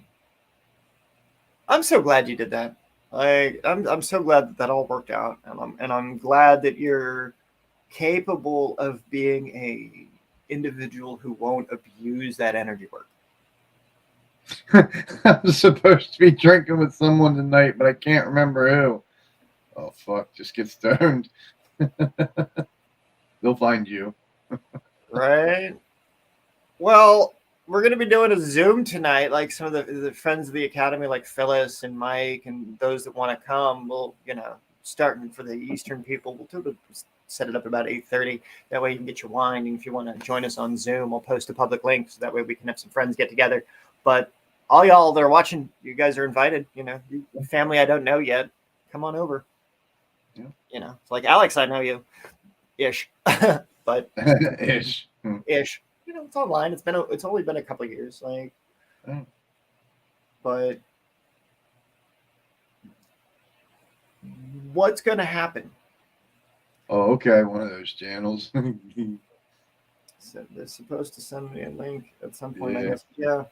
I'm so glad you did that. Like, I'm so glad that all worked out, and I'm glad that you're capable of being a individual who won't abuse that energy work. I'm supposed to be drinking with someone tonight, but I can't remember who. Oh fuck! Just get stoned. They'll find you. Right? Well, we're going to be doing a Zoom tonight. Like some of the friends of the Academy, like Phyllis and Mike, and those that want to come, we'll, starting for the Eastern people, we'll set it up about 8:30. That way you can get your wine. And if you want to join us on Zoom, we'll post a public link so that way we can have some friends get together. But all y'all that are watching, you guys are invited. Family I don't know yet, come on over. Yeah. It's like Alex, I know you, ish, but Ish. ish. It's online. It's only been a couple of years, but what's going to happen? Oh, okay. One of those channels. So they're supposed to send me a link at some point, I Yeah. guess. Yeah.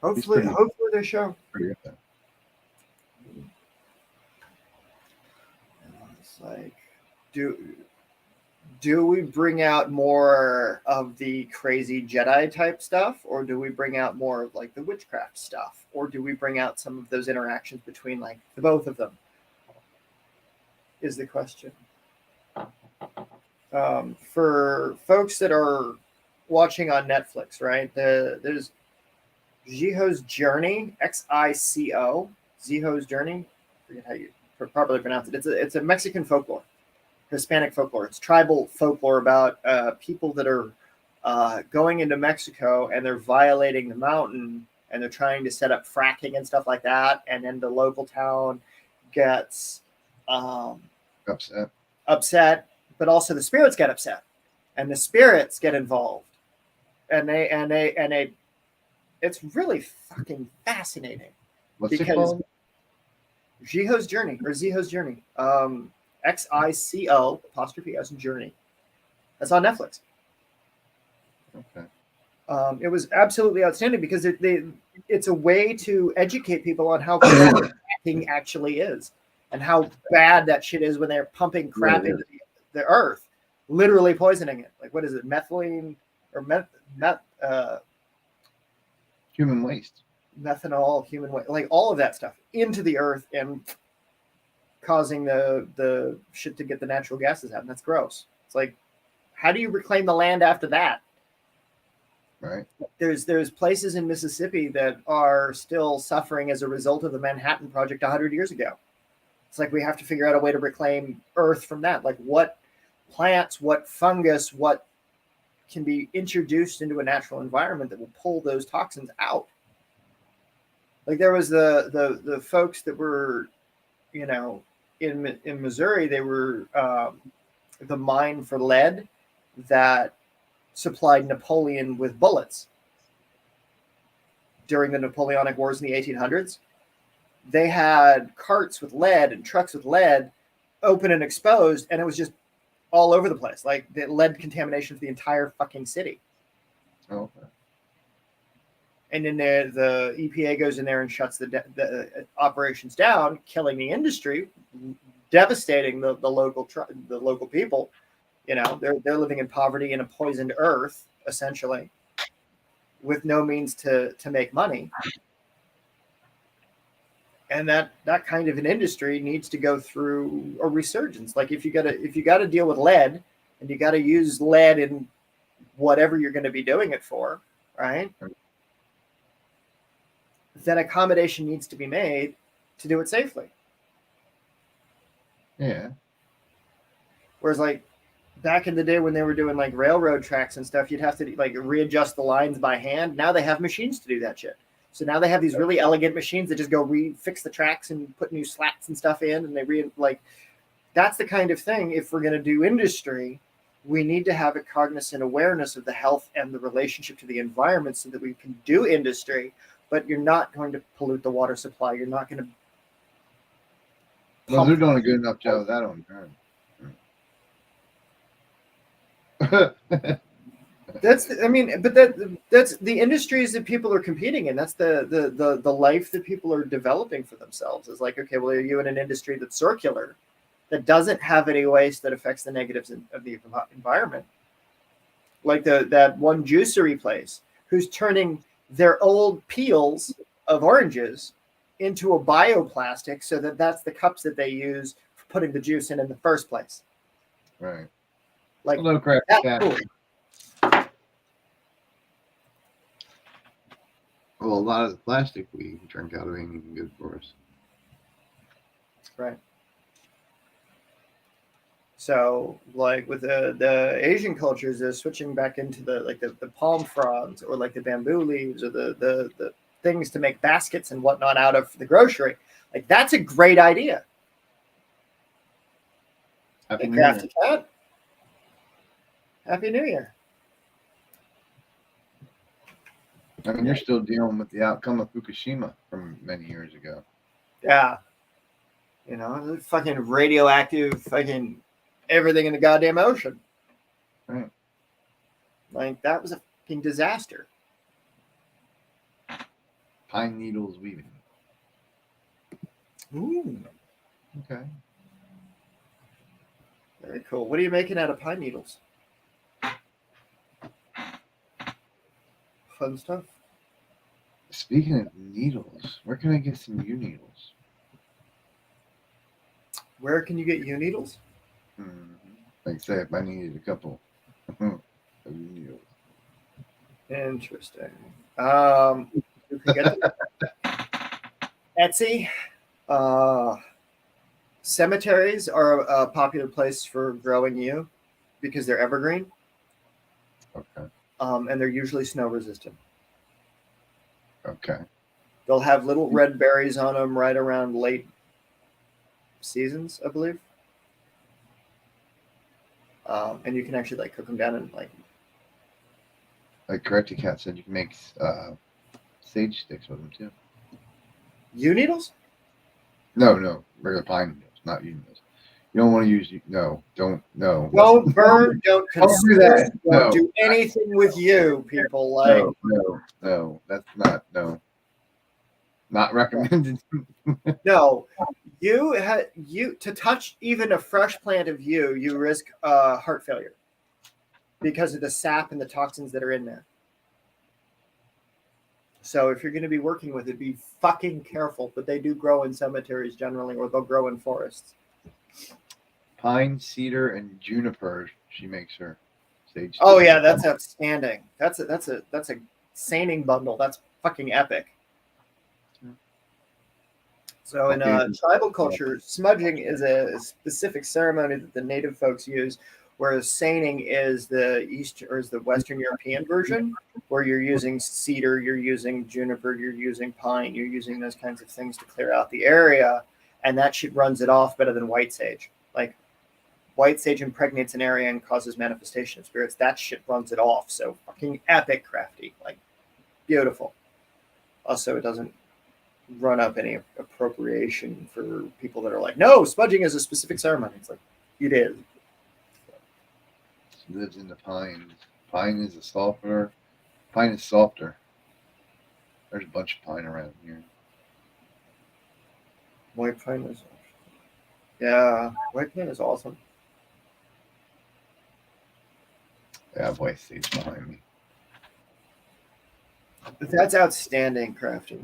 Hopefully they show. Pretty good. It's like, do we bring out more of the crazy Jedi type stuff, or do we bring out more of like the witchcraft stuff, or do we bring out some of those interactions between like the both of them? Is the question. For folks that are watching on Netflix, right? There's Ziho's Journey, Xico, Ziho's Journey. I forget how you properly pronounce it. It's a Mexican folklore, Hispanic folklore. It's tribal folklore about people that are going into Mexico and they're violating the mountain and they're trying to set up fracking and stuff like that. And then the local town gets upset, but also the spirits get upset, and the spirits get involved, and they. It's really fucking fascinating. What's it called? Ziho's Journey. Xico ' Journey. That's on Netflix. Okay. It was absolutely outstanding because it's a way to educate people on how fracking actually is and how bad that shit is when they're pumping crap into the earth, literally poisoning it. Like, what is it? Methylene or human waste, methanol, human waste, like all of that stuff into the earth and causing the shit to get the natural gases out. And that's gross. It's like, how do you reclaim the land after that? Right. There's places in Mississippi that are still suffering as a result of the Manhattan Project 100 years ago. It's like we have to figure out a way to reclaim Earth from that. Like, what plants, what fungus, what can be introduced into a natural environment that will pull those toxins out. Like, there was the folks that were, in Missouri, they were the mine for lead that supplied Napoleon with bullets during the Napoleonic Wars in the 1800s. They had carts with lead and trucks with lead open and exposed, and it was just all over the place. Like, the lead contamination of the entire fucking city. Oh, okay. And then the EPA goes in there and shuts the operations down, killing the industry, devastating the local people. They're living in poverty in a poisoned earth, essentially, with no means to make money. And that kind of an industry needs to go through a resurgence. Like, if you got to deal with lead, and you got to use lead in whatever you're going to be doing it for, right? Then accommodation needs to be made to do it safely. Yeah. Whereas like back in the day when they were doing like railroad tracks and stuff, you'd have to like readjust the lines by hand. Now they have machines to do that shit. So now they have these really elegant machines that just go fix the tracks and put new slats and stuff in, and they like that's the kind of thing. If we're going to do industry, we need to have a cognizant awareness of the health and the relationship to the environment so that we can do industry, but you're not going to pollute the water supply. You're not going to. Well, they're doing a good enough job of that on time. That's the industries that people are competing in. That's the life that people are developing for themselves. Is like, okay, well, are you in an industry that's circular, that doesn't have any waste that affects the negatives of the environment? Like that one juicery place who's turning their old peels of oranges into a bioplastic so that that's the cups that they use for putting the juice in the first place. Right. Like, hello, Crafty Cat. Cool. Well, a lot of the plastic we drink out of ain't even good for us. Right. So, like with the Asian cultures, they're switching back into the palm fronds or like the bamboo leaves or the things to make baskets and whatnot out of the grocery. Like that's a great idea. Happy Hey, New Year. Crafty Cat. Happy New Year. I mean, you're still dealing with the outcome of Fukushima from many years ago. Yeah. You know, fucking radioactive, fucking everything in the goddamn ocean. Right. Like that was a fucking disaster. Pine needles weaving. Ooh. Okay. Very cool. What are you making out of pine needles? Fun stuff. Speaking of needles, where can I get some U needles? Where can you get U needles? Like say if I needed a couple of U needles. Interesting. You can get Etsy. Cemeteries are a popular place for growing U because they're evergreen. Okay. And they're usually snow resistant. Okay. They'll have little red berries on them right around late seasons, I believe. And you can actually like cook them down and like Crafty Cat said you can make sage sticks with them too. U needles? No, regular pine needles, not U needles. You don't want to use no. Don't Don't burn. Don't consume. do that. Don't No. do anything with you, people. Like no. That's not recommended. no, you to touch even a fresh plant of you risk heart failure because of the sap and the toxins that are in there. So if you're going to be working with it, be fucking careful. But they do grow in cemeteries generally, or they'll grow in forests. Pine, cedar, and juniper. She makes her sage. Oh yeah, that's outstanding. That's a seining bundle. That's fucking epic. So in tribal culture, smudging is a specific ceremony that the native folks use, whereas seining is the Western European version, where you're using cedar, you're using juniper, you're using pine, you're using those kinds of things to clear out the area, and that shit runs it off better than white sage. Like white sage impregnates an area and causes manifestation of spirits. That shit runs it off. So fucking epic, Crafty, like beautiful. Also, it doesn't run up any appropriation for people that are like, no, smudging is a specific ceremony. It's like, it is. She lives in the pines. Pine is softer. Pine is softer. There's a bunch of pine around here. White pine is awesome. Yeah, white pine is awesome. Yeah, boy, sage behind me. But that's outstanding, Crafty.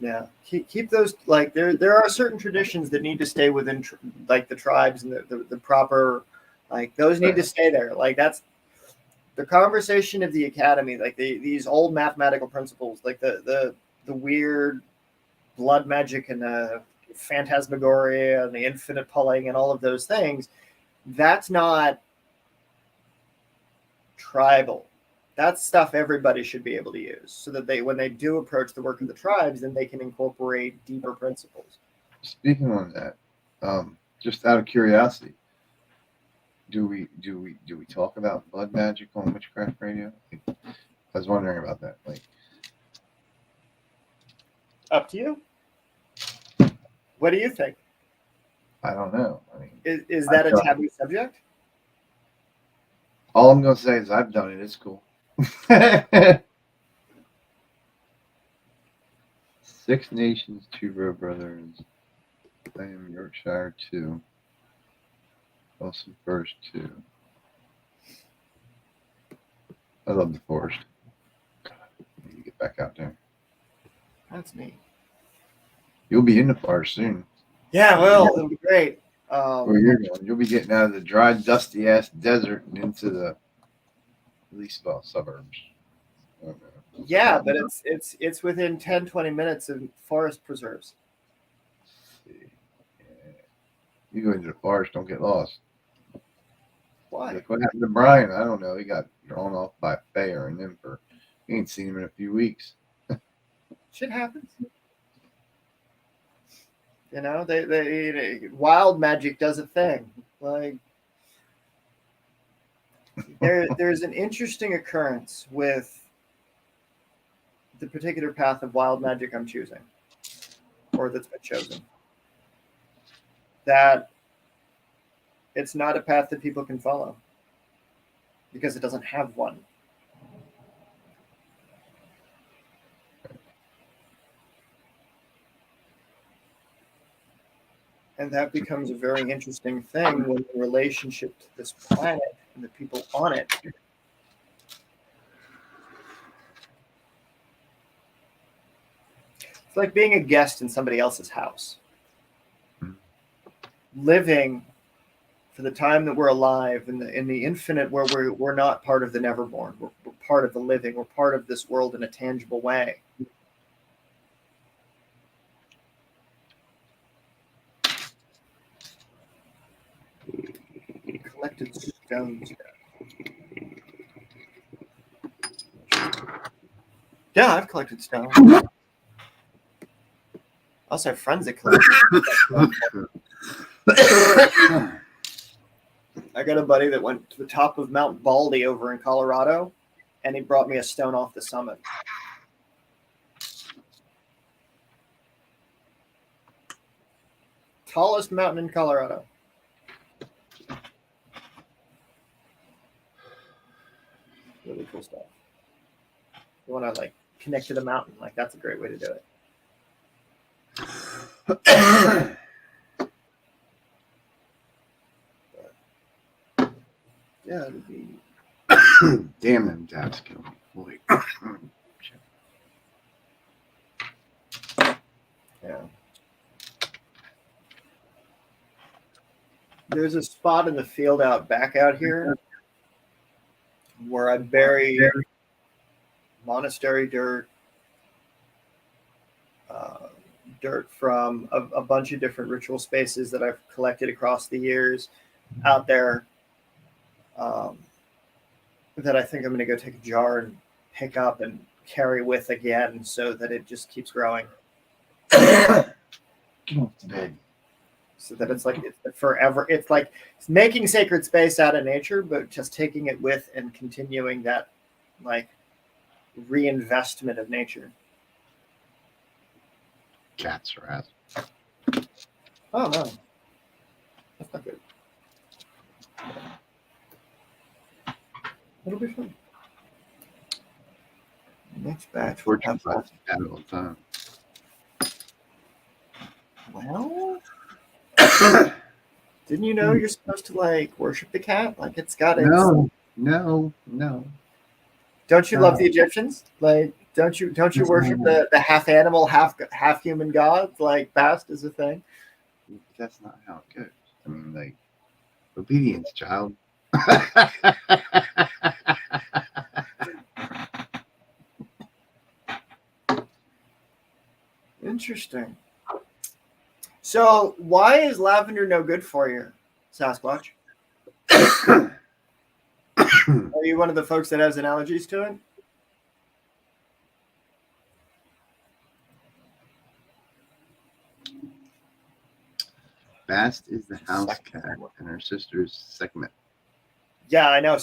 Yeah, keep those, like, there are certain traditions that need to stay within like the tribes and the proper, like, those need to stay there. Like, that's the conversation of the academy, like these old mathematical principles, like the weird blood magic and the phantasmagoria and the infinite pulling and all of those things. That's not tribal. That's stuff everybody should be able to use, so that they, when they do approach the work of the tribes, then they can incorporate deeper principles. Speaking on that, just out of curiosity, do we talk about blood magic on Witchcraft Radio? I was wondering about that. Like, up to you. What do you think? I don't know. I mean, is that a taboo subject? All I'm gonna say is I've done it. It's cool. 6 Nations, 2 Row Brothers. I am Yorkshire 2. Wilson First 2. I love the forest. I need to get back out there. That's neat. You'll be in the forest soon. Yeah, well, it'll be great. Where you're going, you'll be getting out of the dry, dusty ass desert and into the, at least, well, suburbs. Yeah, but it's within 10-20 minutes of forest preserves. You go into the forest, don't get lost. Why? Like what happened to Brian? I don't know. He got drawn off by a bear and then for he ain't seen him in a few weeks. Shit happens. You know, they wild magic does a thing. Like there's an interesting occurrence with the particular path of wild magic I'm choosing, or that's been chosen. That it's not a path that people can follow because it doesn't have one. And that becomes a very interesting thing when the relationship to this planet and the people on it it's like being a guest in somebody else's house. Living for the time that we're alive in the infinite, where we're not part of the neverborn. We're part of the living. We're part of this world in a tangible way. Collected stones. Yeah, I've collected stones. I also have friends that collect. I got a buddy that went to the top of Mount Baldy over in Colorado, and he brought me a stone off the summit. Tallest mountain in Colorado. Really cool stuff. You want to like connect to the mountain, like that's a great way to do it. Yeah, it'd be. Damn them dabs kill me. Boy. Yeah. There's a spot in the field out back out here where I bury monastery dirt, dirt from a bunch of different ritual spaces that I've collected across the years out there. That I think I'm going to go take a jar and pick up and carry with again, so that it just keeps growing. Get off the bed. So that it's like it's forever. It's like it's making sacred space out of nature, but just taking it with and continuing that like reinvestment of nature. Cats are ass. Oh no, that's not good. It'll be fun. Next batch. Fortune all the time. Well, didn't you know you're supposed to like worship the cat? Like it's got its. No. Don't you love the Egyptians? Like Don't you worship the half animal, half human gods? Like Bast is a thing. That's not how it goes. I mean, like, obedience, child. Interesting. So why is lavender no good for you, Sasquatch? Are you one of the folks that has allergies to it? Bast is the house cat, and her sister's Sekhmet. Yeah, I know.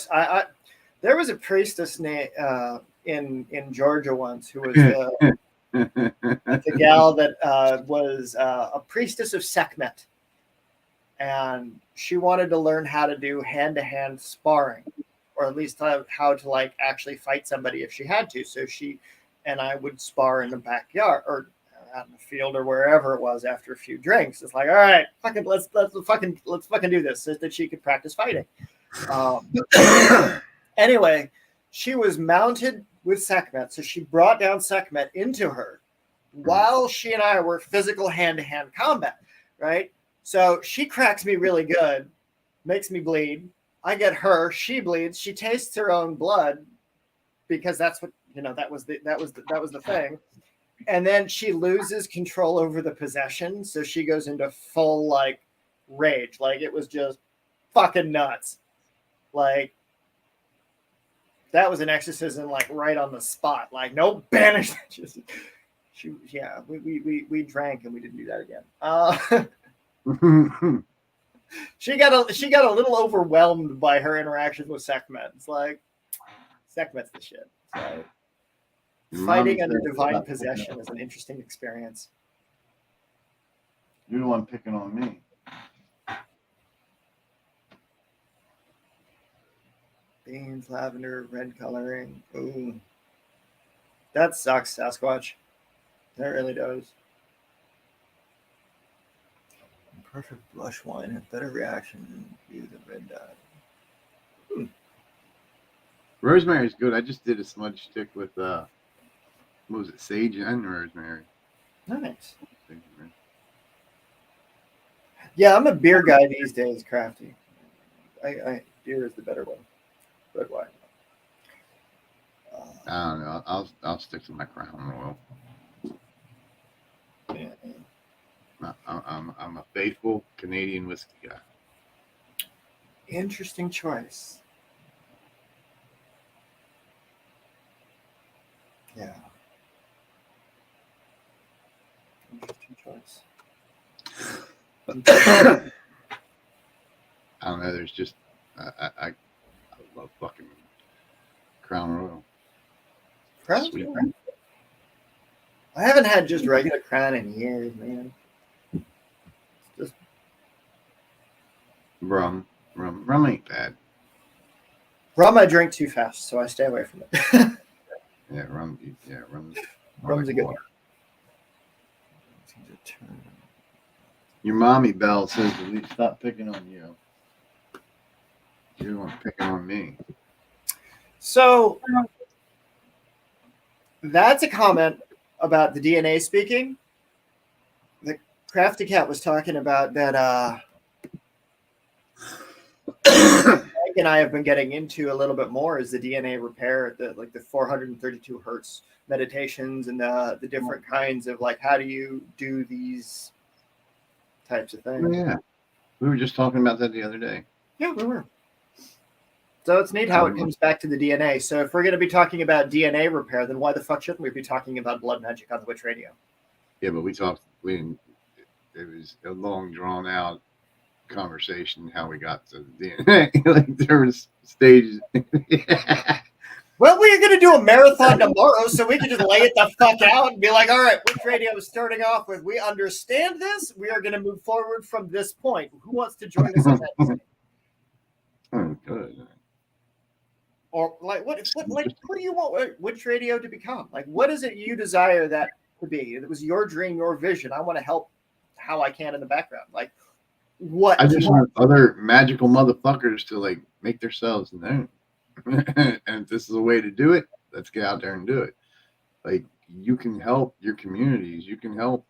There was a priestess in Georgia once who was the gal that was a priestess of Sekhmet, and she wanted to learn how to do hand-to-hand sparring, or at least how to like actually fight somebody if she had to. So she and I would spar in the backyard or out in the field or wherever it was after a few drinks. It's like, all right, let's fucking do this, so that she could practice fighting. Anyway, she was mounted with Sekhmet, so she brought down Sekhmet into her while she and I were physical hand-to-hand combat, right? So she cracks me really good, makes me bleed. I get her, she bleeds, she tastes her own blood because that's what that was the thing. And then she loses control over the possession, so she goes into full like rage. Like it was just fucking nuts. Like that was an exorcism, like right on the spot. Like no banish. We drank and we didn't do that again. She got a little overwhelmed by her interactions with Sekhmet. It's like Sekhmet's the shit. So, fighting under divine possession is an interesting experience. You're the one picking on me. Beans, lavender, red coloring. Ooh. That sucks, Sasquatch. That really does. Perfect blush wine has better reaction than the red dye. Rosemary's good. I just did a smudge stick with what was it, sage and rosemary. Nice. Yeah, I'm a beer guy these days, Crafty. Beer is the better one. Red wine. I don't know. I'll stick to my Crown Royal. Yeah. I'm a faithful Canadian whiskey guy. Interesting choice. Yeah. Interesting choice. I don't know. There's just I love fucking Crown Royal. Crown? Sweet. I haven't had just regular Crown in years, man. It's just rum ain't bad. rum I drink too fast, so I stay away from it. Yeah, rum. Rum's a good one. Your mommy Belle says to stop picking on you. You're the one picking on me. So that's a comment about the DNA speaking. The Crafty Cat was talking about that Mike and I have been getting into a little bit more is the DNA repair, the 432 hertz meditations and the different kinds of like how do you do these types of things. Oh, yeah. We were just talking about that the other day. Yeah, we were. So it's neat how it comes back to the DNA. So if we're going to be talking about DNA repair, then why the fuck shouldn't we be talking about blood magic on the Witch Radio? Yeah, but it was a long drawn out conversation how we got to the DNA. Like there was stages. Well, we're going to do a marathon tomorrow, so we can just lay it the fuck out and be like, all right, Witch Radio is starting off with, we understand this. We are going to move forward from this point. Who wants to join us on that? Oh, good. Or like, what do you want Witch Radio to become? Like, what is it you desire that to be? It was your dream, your vision. I want to help how I can in the background. Like, what? I just want other magical motherfuckers to like make themselves known. And if this is a way to do it, let's get out there and do it. Like, you can help your communities. You can help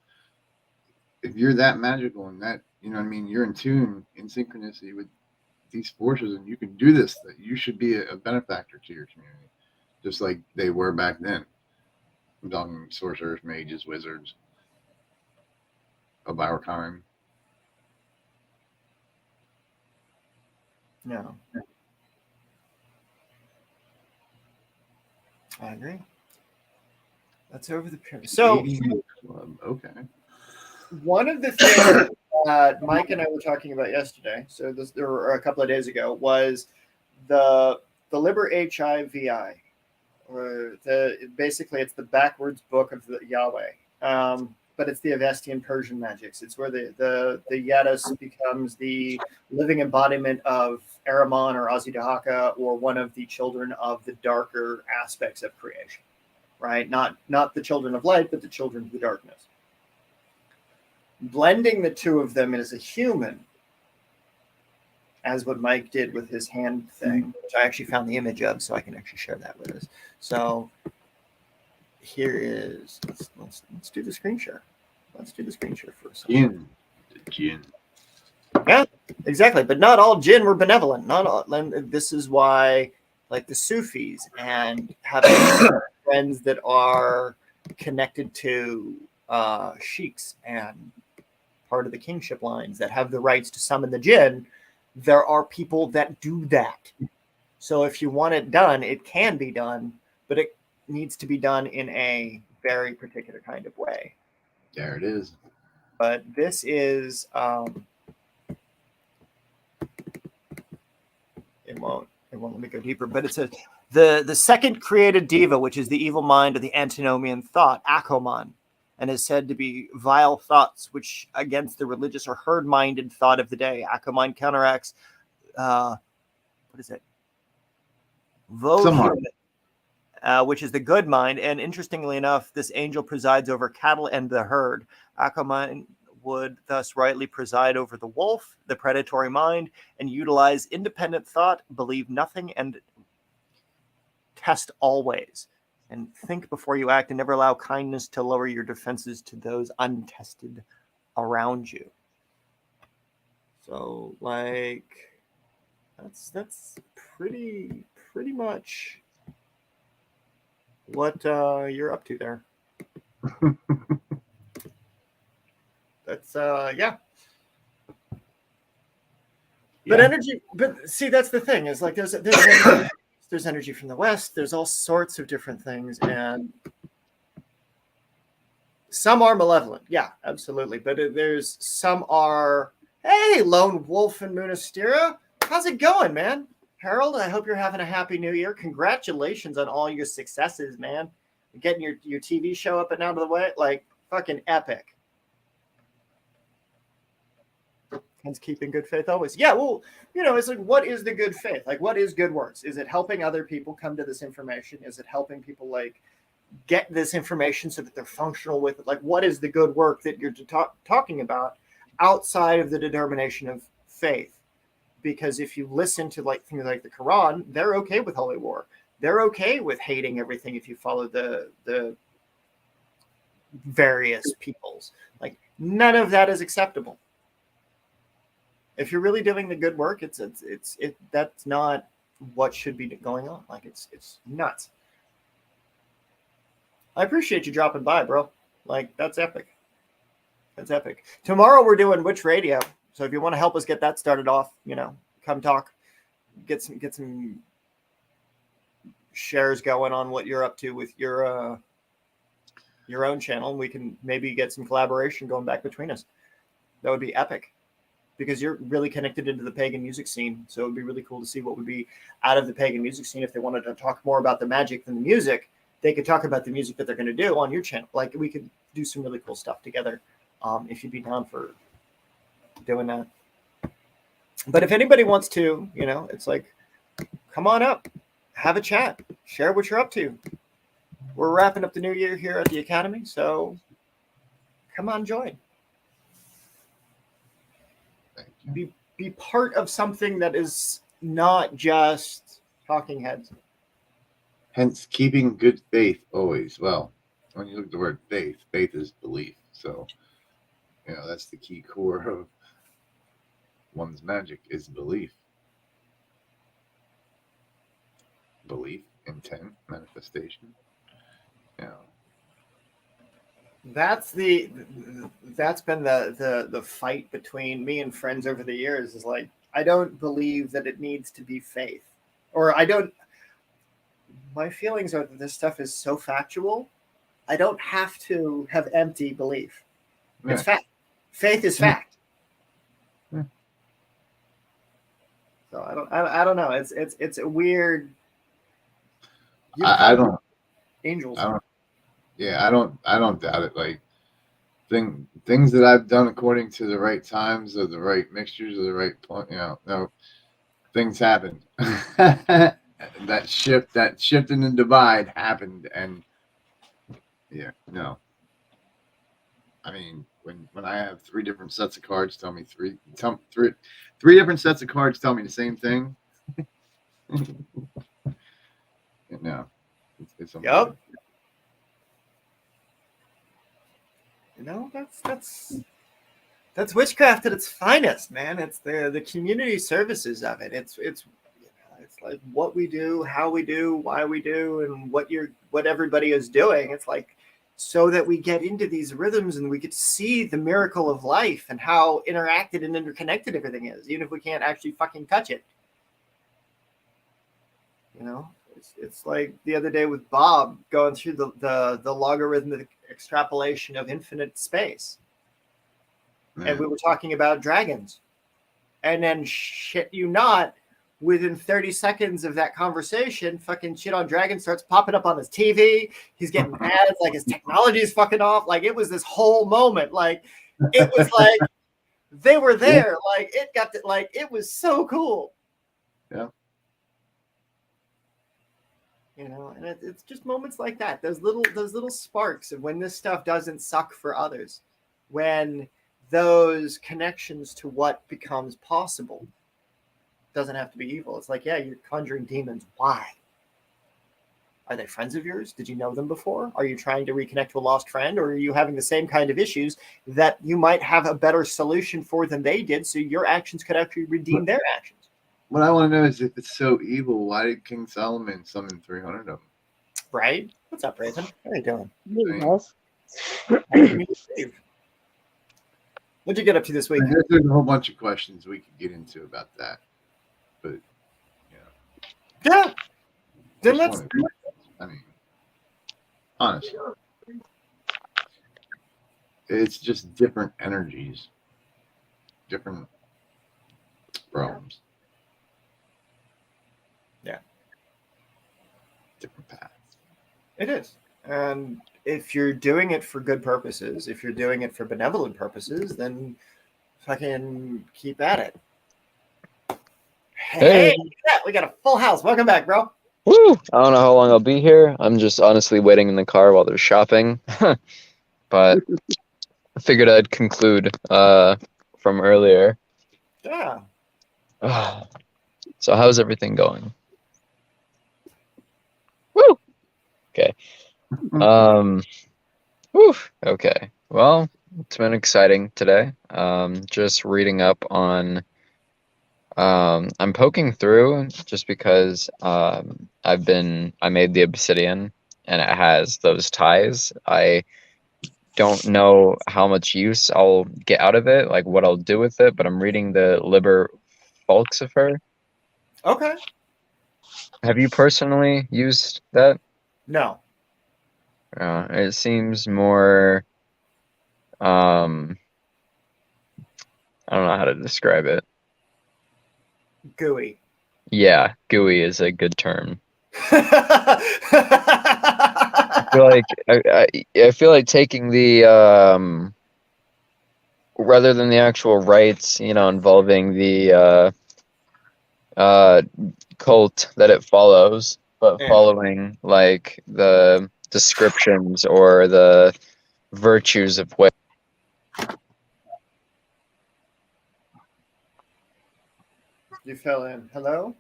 if you're that magical and that, you know what I mean, you're in tune, in synchronicity with these forces, and you can do this, that you should be a benefactor to your community, just like they were back then. I'm talking sorcerers, mages, wizards of our time. No. I agree. That's over the period. So, okay. One of the things that Mike and I were talking about yesterday, so there were a couple of days ago, was the Liber HIVI, or basically it's the backwards book of the Yahweh, but it's the Avestian Persian magics. It's where the Yaddus becomes the living embodiment of Ahriman or Azidahaka, or one of the children of the darker aspects of creation, right? Not the children of light, but the children of the darkness. Blending the two of them as a human, as what Mike did with his hand thing, which I actually found the image of, so I can actually share that with us. So here is, let's do the screen share. Let's do the screen share for a second. Jinn. Yeah, exactly. But not all jinn were benevolent. Not all. This is why, like the Sufis and having friends that are connected to sheiks and part of the kingship lines that have the rights to summon the jinn, there are people that do that. So if you want it done, it can be done, but it needs to be done in a very particular kind of way. There it is. But this is it won't let me go deeper, but it's the second created diva, which is the evil mind of the antinomian thought, Akoman, and is said to be vile thoughts which against the religious or herd-minded thought of the day. Akoman counteracts what is it? Vohuman, which is the good mind. And interestingly enough, this angel presides over cattle and the herd. Akoman would thus rightly preside over the wolf, the predatory mind, and utilize independent thought, believe nothing, and test always. And think before you act, and never allow kindness to lower your defenses to those untested around you. So, like, that's pretty much what you're up to there. That's yeah. But energy. But see, that's the thing. Is like there's energy from the West. There's all sorts of different things, and some are malevolent. Yeah, absolutely. But there's some are. Hey, Lone Wolf and Munistera, how's it going, man? Harold, I hope you're having a happy new year. Congratulations on all your successes, man. Getting your TV show up and out of the way, like fucking epic. Hence keeping good faith always. Yeah, well, it's like, what is the good faith? Like, what is good works? Is it helping other people come to this information? Is it helping people, like, get this information so that they're functional with it? Like, what is the good work that you're talking about outside of the determination of faith? Because if you listen to, like, things like the Quran, they're okay with holy war. They're okay with hating everything if you follow the various peoples. Like, none of that is acceptable. If you're really doing the good work, that's not what should be going on. Like, it's nuts. I appreciate you dropping by, bro. Like, that's epic. That's epic. Tomorrow we're doing Witch Radio, so if you want to help us get that started off, come talk, get some shares going on what you're up to with your own channel, and we can maybe get some collaboration going back between us. That would be epic. Because you're really connected into the pagan music scene. So it would be really cool to see what would be out of the pagan music scene. If they wanted to talk more about the magic than the music, they could talk about the music that they're going to do on your channel. Like, we could do some really cool stuff together if you'd be down for doing that. But if anybody wants to, it's like, come on up, have a chat, share what you're up to. We're wrapping up the new year here at the Academy. So come on, join. Be part of something that is not just talking heads. Hence, keeping good faith always. Well, when you look at the word faith, faith is belief. So, that's the key core of one's magic is belief. Belief, intent, manifestation. That's been the fight between me and friends over the years, is like, I don't believe that it needs to be faith, or my feelings are that this stuff is so factual, I don't have to have empty belief. Yeah. It's fact. Faith is fact. Yeah. So I don't know. It's a weird. I don't. Angels. I don't doubt it. Like things that I've done according to the right times or the right mixtures or the right point. No, things happen. that shift in the divide happened, and I mean, when I have three different sets of cards tell me three different sets of cards tell me the same thing. No, it's Yep. That's witchcraft at its finest, man. It's the community services of it. It's like what we do, how we do, why we do, and what everybody is doing. It's like so that we get into these rhythms and we get to see the miracle of life and how interacted and interconnected everything is, even if we can't actually fucking touch it. It's like the other day with Bob going through the logarithmic extrapolation of infinite space. And we were talking about dragons. And then shit you not, within 30 seconds of that conversation, fucking shit on dragon starts popping up on his TV. He's getting ads, like his technology is fucking off. Like it was this whole moment. Like it was like they were there. Like it got to, like it was so cool. Yeah. And it's just moments like that. Those little sparks of when this stuff doesn't suck for others. When those connections to what becomes possible doesn't have to be evil. It's like, yeah, you're conjuring demons. Why? Are they friends of yours? Did you know them before? Are you trying to reconnect to a lost friend? Or are you having the same kind of issues that you might have a better solution for than they did, so your actions could actually redeem their actions? What I want to know is, if it's so evil, why did King Solomon summon 300 of them? Right? What's up, Raven? How are you doing? What'd you get up to this week? There's a whole bunch of questions we could get into about that, but yeah. Then let's. I mean, honestly, it's just different energies, different realms. Yeah. Different paths. It is. And if you're doing it for good purposes, if you're doing it for benevolent purposes, then fucking keep at it. Hey, look at that. We got a full house. Welcome back, bro. Woo! I don't know how long I'll be here. I'm just honestly waiting in the car while they're shopping. But I figured I'd conclude from earlier. Yeah. So how's everything going? Woo! Okay. Whew, okay. Well, it's been exciting today. Just reading up on I'm poking through just because I made the obsidian and it has those ties. I don't know how much use I'll get out of it, like what I'll do with it, but I'm reading the Liber Falxifer. Okay. Have you personally used that? No. It seems more I don't know how to describe it. Gooey. Yeah, gooey is a good term. I I feel like taking the rather than the actual rites, involving the cult that it follows, but following like the descriptions or the virtues of what. You fell in. Hello?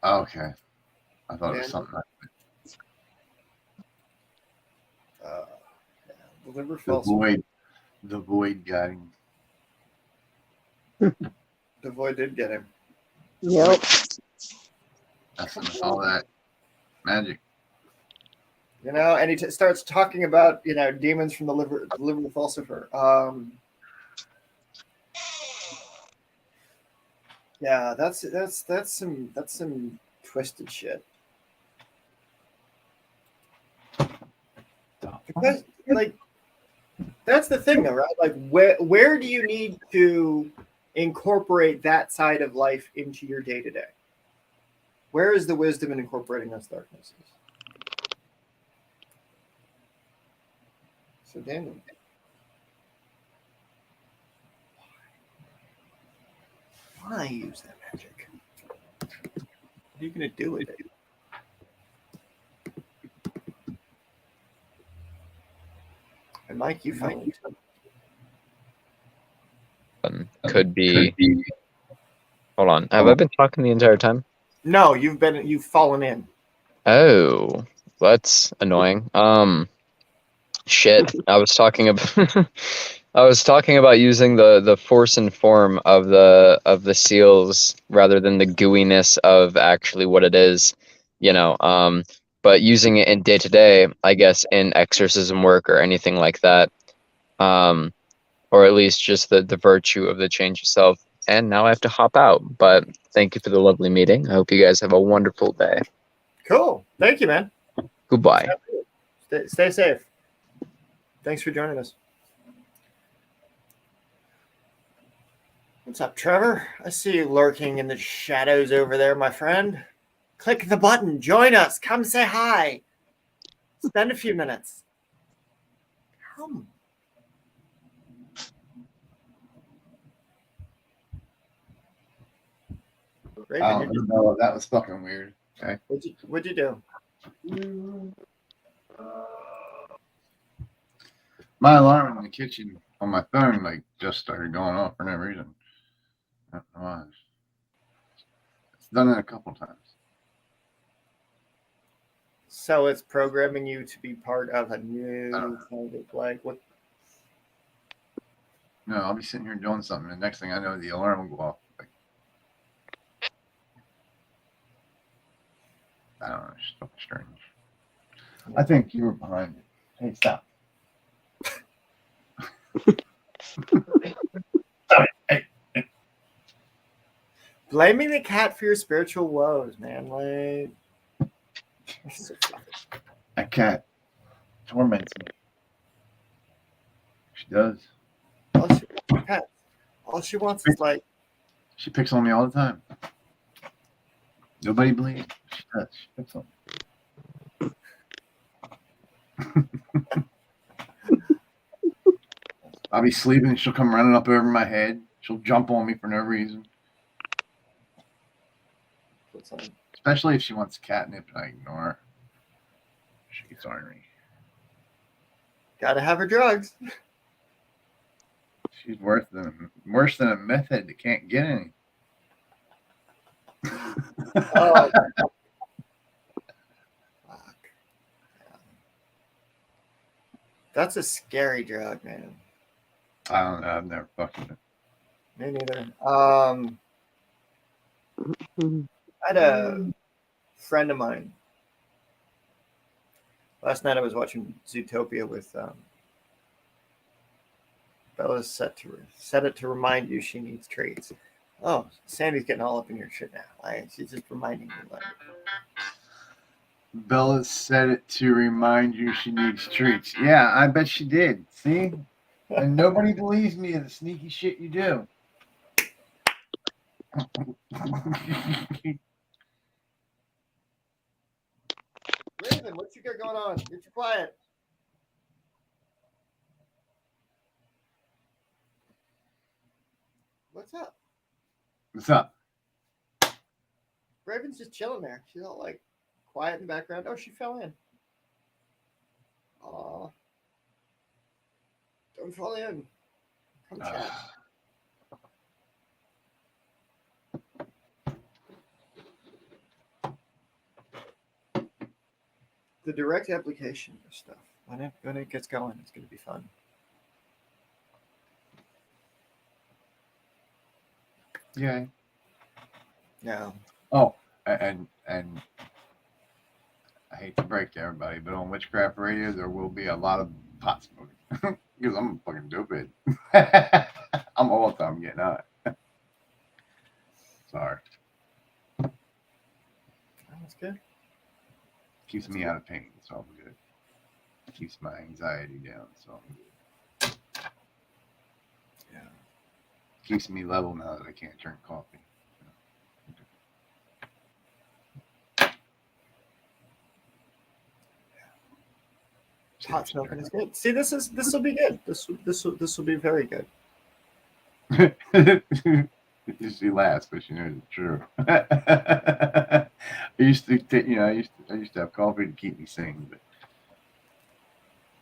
Okay. I thought it was something. Liver The falls. void. The void got him. The void did get him. Yep. Messing with all that magic. You know, and he starts talking about, you know, demons from the liver of Falsifer. Yeah, that's some twisted shit. Because, like, that's the thing, though, right? Like, where do you need to incorporate that side of life into your day to day? Where is the wisdom in incorporating those darknesses? So, Daniel, why use that magic? What are you going to do with it? And Mike, you finally Could be. Hold on. Have I been talking the entire time? No, you've fallen in. Oh, that's annoying. Shit. I was talking about I was talking about using the force and form of the seals rather than the gooiness of actually what it is, you know. But using it in day to day, I guess in exorcism work or anything like that. Or at least just the virtue of the change itself. And now I have to hop out. But thank you for the lovely meeting. I hope you guys have a wonderful day. Cool. Thank you, man. Goodbye. Stay safe. Thanks for joining us. What's up, Trevor? I see you lurking in the shadows over there, my friend. Click the button. Join us. Come say hi. Spend a few minutes. Come. Raven, No, that was fucking weird. Okay. What'd you do? My alarm in the kitchen on my phone like just started going off for no reason. I don't know why. It's done it a couple times. So it's programming you to be part of a new kind of like what? No, I'll be sitting here doing something, and next thing I know, the alarm will go off. Like, I don't know, it's fucking strange. I think you were behind it. Hey, stop. Hey. Blaming the cat for your spiritual woes, man. Like, That cat torments me. She does. All she wants is like. She picks on me all the time. Nobody believes me. She does. She picks on me. I'll be sleeping and she'll come running up over my head. She'll jump on me for no reason. Especially if she wants catnip and I ignore her. She gets ornery. Gotta have her drugs. She's worse than a meth head that can't get any. Oh, fuck. That's a scary drug, man. I don't know. I've never fucked with it. Me neither. I had a friend of mine. Last night I was watching Zootopia with Bella set it to remind you she needs treats. Oh, Sandy's getting all up in your shit now. Like, she's just reminding me. Like, Bella said it to remind you she needs treats. Yeah, I bet she did. See? And nobody believes me in the sneaky shit you do. Raven, what you got going on? You're too quiet. What's up? What's up? Raven's just chilling there. She's all like quiet in the background. Oh, she fell in. Aw. Don't fall in. Come chat. The direct application of stuff. when it gets going, it's going to be fun. Yeah. Yeah. Oh, and I hate to break to everybody, but on Witchcraft Radio, there will be a lot of pot smoking because I'm a fucking dopehead. I'm all the time getting high. Sorry. That's good. Keeps me out of pain, so I'm good. Keeps my anxiety down, so I'm good. Yeah. Keeps me level now that I can't drink coffee. Pot smoking is good. See, this will be good. This will be very good. She laughs, but she knows it's true. I used to have coffee to keep me sane, but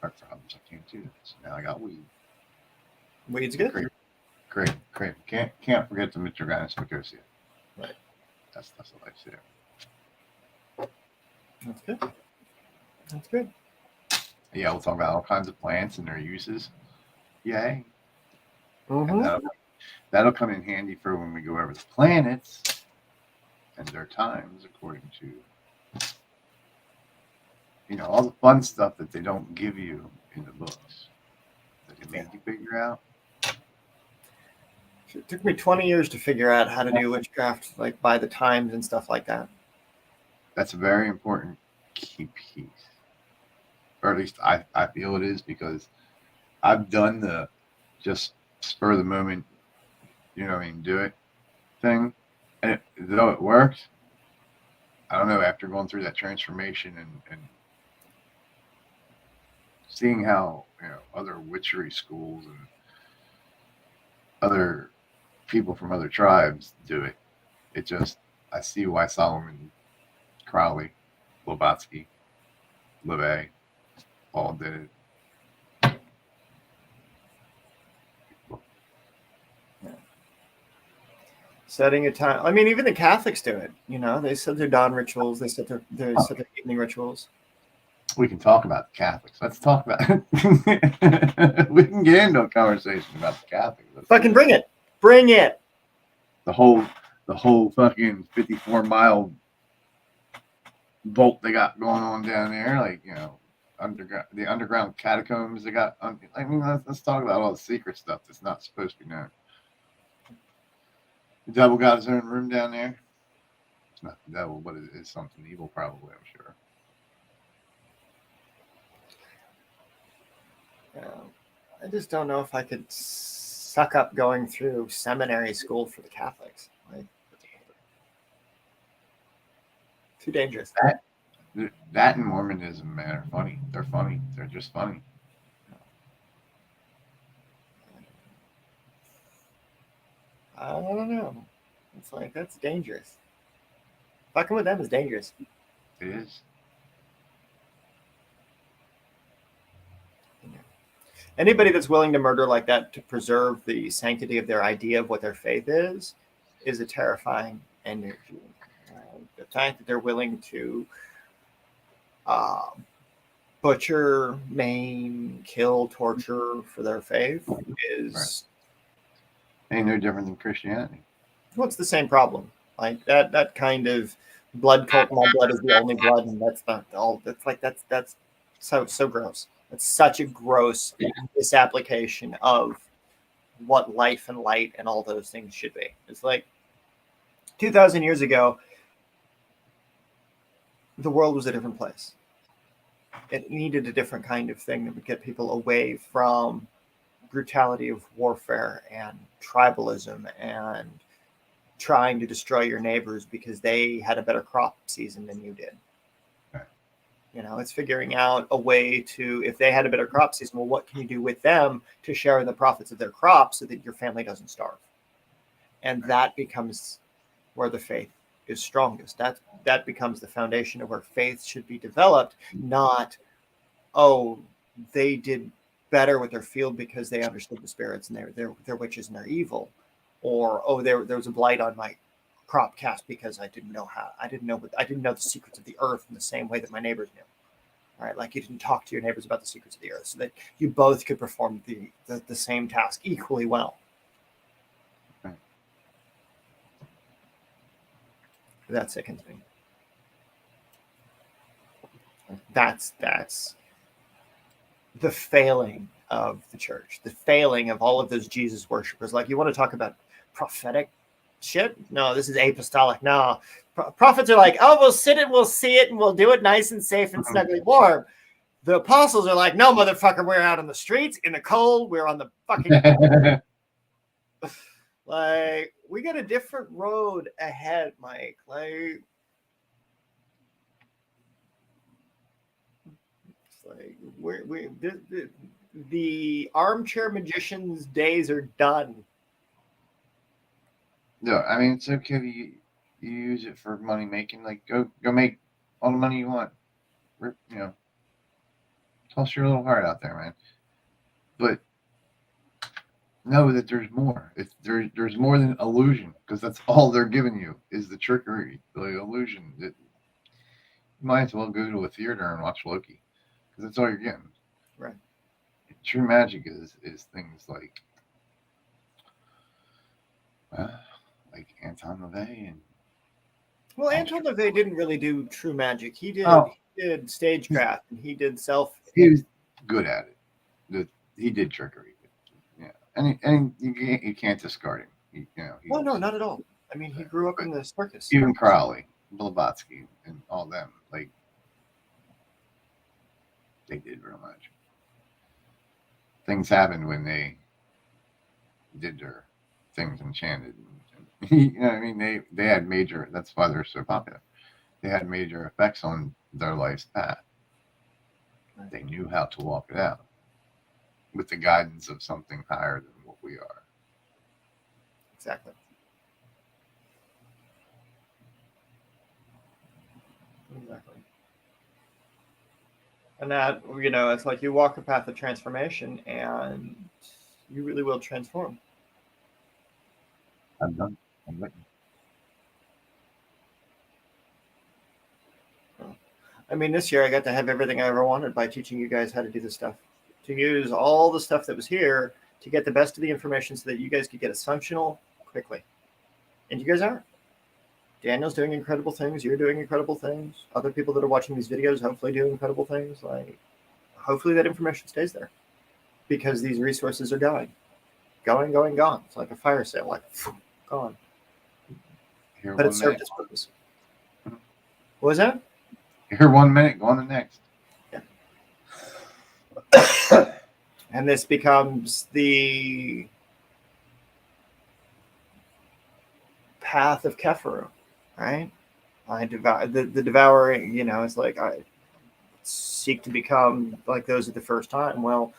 heart problems, I can't do this. Now I got weed. Weed's good. Great. Can't forget the Mr. Gynecomastosis. Right. That's what I say. That's good. That's good. Yeah, we'll talk about all kinds of plants and their uses. Yay. Mm-hmm. And that'll come in handy for when we go over the planets and their times, according to all the fun stuff that they don't give you in the books that they make you figure out. It took me 20 years to figure out how to do witchcraft, like by the times and stuff like that. That's a very important key piece. Or at least I feel it is, because I've done the just spur of the moment, do it thing. And though it worked, I don't know, after going through that transformation and seeing how, other witchery schools and other people from other tribes do it, I see why Solomon, Crowley, Blavatsky, LeVay all did it. Setting a time. I mean, even the Catholics do it. They set their dawn rituals. They set their evening rituals. We can talk about the Catholics. Let's talk about we can get into a conversation about the Catholics. Fucking bring it. Bring it. The whole fucking 54-mile vault they got going on down there, like, the underground catacombs they got. I mean, let's talk about all the secret stuff that's not supposed to be known. The devil got his own room down there. It's not the devil, but it is something evil, probably, I'm sure. I just don't know if I could suck up going through seminary school for the Catholics. Like, too dangerous. That and Mormonism, man, are funny. They're funny. They're just funny. I don't know. It's like, that's dangerous. Fucking with them is dangerous. It is. Anybody that's willing to murder like that to preserve the sanctity of their idea of what their faith is a terrifying energy. The fact that they're willing to butcher, maim, kill, torture for their faith is ain't no different than Christianity. Well, it's the same problem. Like that kind of blood cult. My blood is the only blood, and that's not all. That's so gross. It's such a gross misapplication of what life and light and all those things should be. It's like 2,000 years ago, the world was a different place. It needed a different kind of thing that would get people away from brutality of warfare and tribalism and trying to destroy your neighbors because they had a better crop season than you did. It's figuring out a way to, if they had a better crop season, well, what can you do with them to share in the profits of their crop so that your family doesn't starve? And that becomes where the faith is strongest. That becomes the foundation of where faith should be developed, not, they did better with their field because they understood the spirits and they're witches and they're evil, or there was a blight on my crop cast because I didn't know the secrets of the earth in the same way that my neighbors knew. right? Like you didn't talk to your neighbors about the secrets of the earth, so that you both could perform the same task equally well. Right. That sickens me. That's the failing of the church, the failing of all of those Jesus worshipers. Like, you want to talk about prophetic shit? No, this is apostolic. No, prophets are like, oh, we'll sit and we'll see it and we'll do it nice and safe and snugly warm. The apostles are like, no, motherfucker, we're out on the streets in the cold. We're on the fucking like, we got a different road ahead, Mike. Like the armchair magician's days are done. No, I mean, it's okay if you use it for money making. Like, go make all the money you want. You know, toss your little heart out there, man. But know that there's more. There's more than illusion, because that's all they're giving you is the trickery, the illusion. That you might as well go to a theater and watch Loki, because that's all you're getting. Right. True magic is things like like Anton LaVey and. Well, Anton LaVey didn't really do true magic. He did stagecraft, and he did self. He was good at it. He did trickery. Yeah, and you can't discard him. Well, no, not at all. I mean, he grew up in the circus. Even Crowley, Blavatsky, and all them, like, they did real much. Things happened when they did their things enchanted. You know what I mean? They had major. That's why they're so popular. They had major effects on their life's path. They knew how to walk it out with the guidance of something higher than what we are. Exactly. And that, it's like you walk a path of transformation and you really will transform. I'm done. I'm written. I mean, this year I got to have everything I ever wanted by teaching you guys how to do this stuff. To use all the stuff that was here to get the best of the information so that you guys could get assumptional quickly. And you guys are. Daniel's doing incredible things. You're doing incredible things. Other people that are watching these videos hopefully do incredible things. Like, hopefully that information stays there, because these resources are going. Gone. It's like a fire sale, like gone. But it served its purpose. What was that? Here 1 minute, gone the next. Yeah. And this becomes the path of Kefaru, right? I devour the devouring. It's like I seek to become like those at the first time. Well,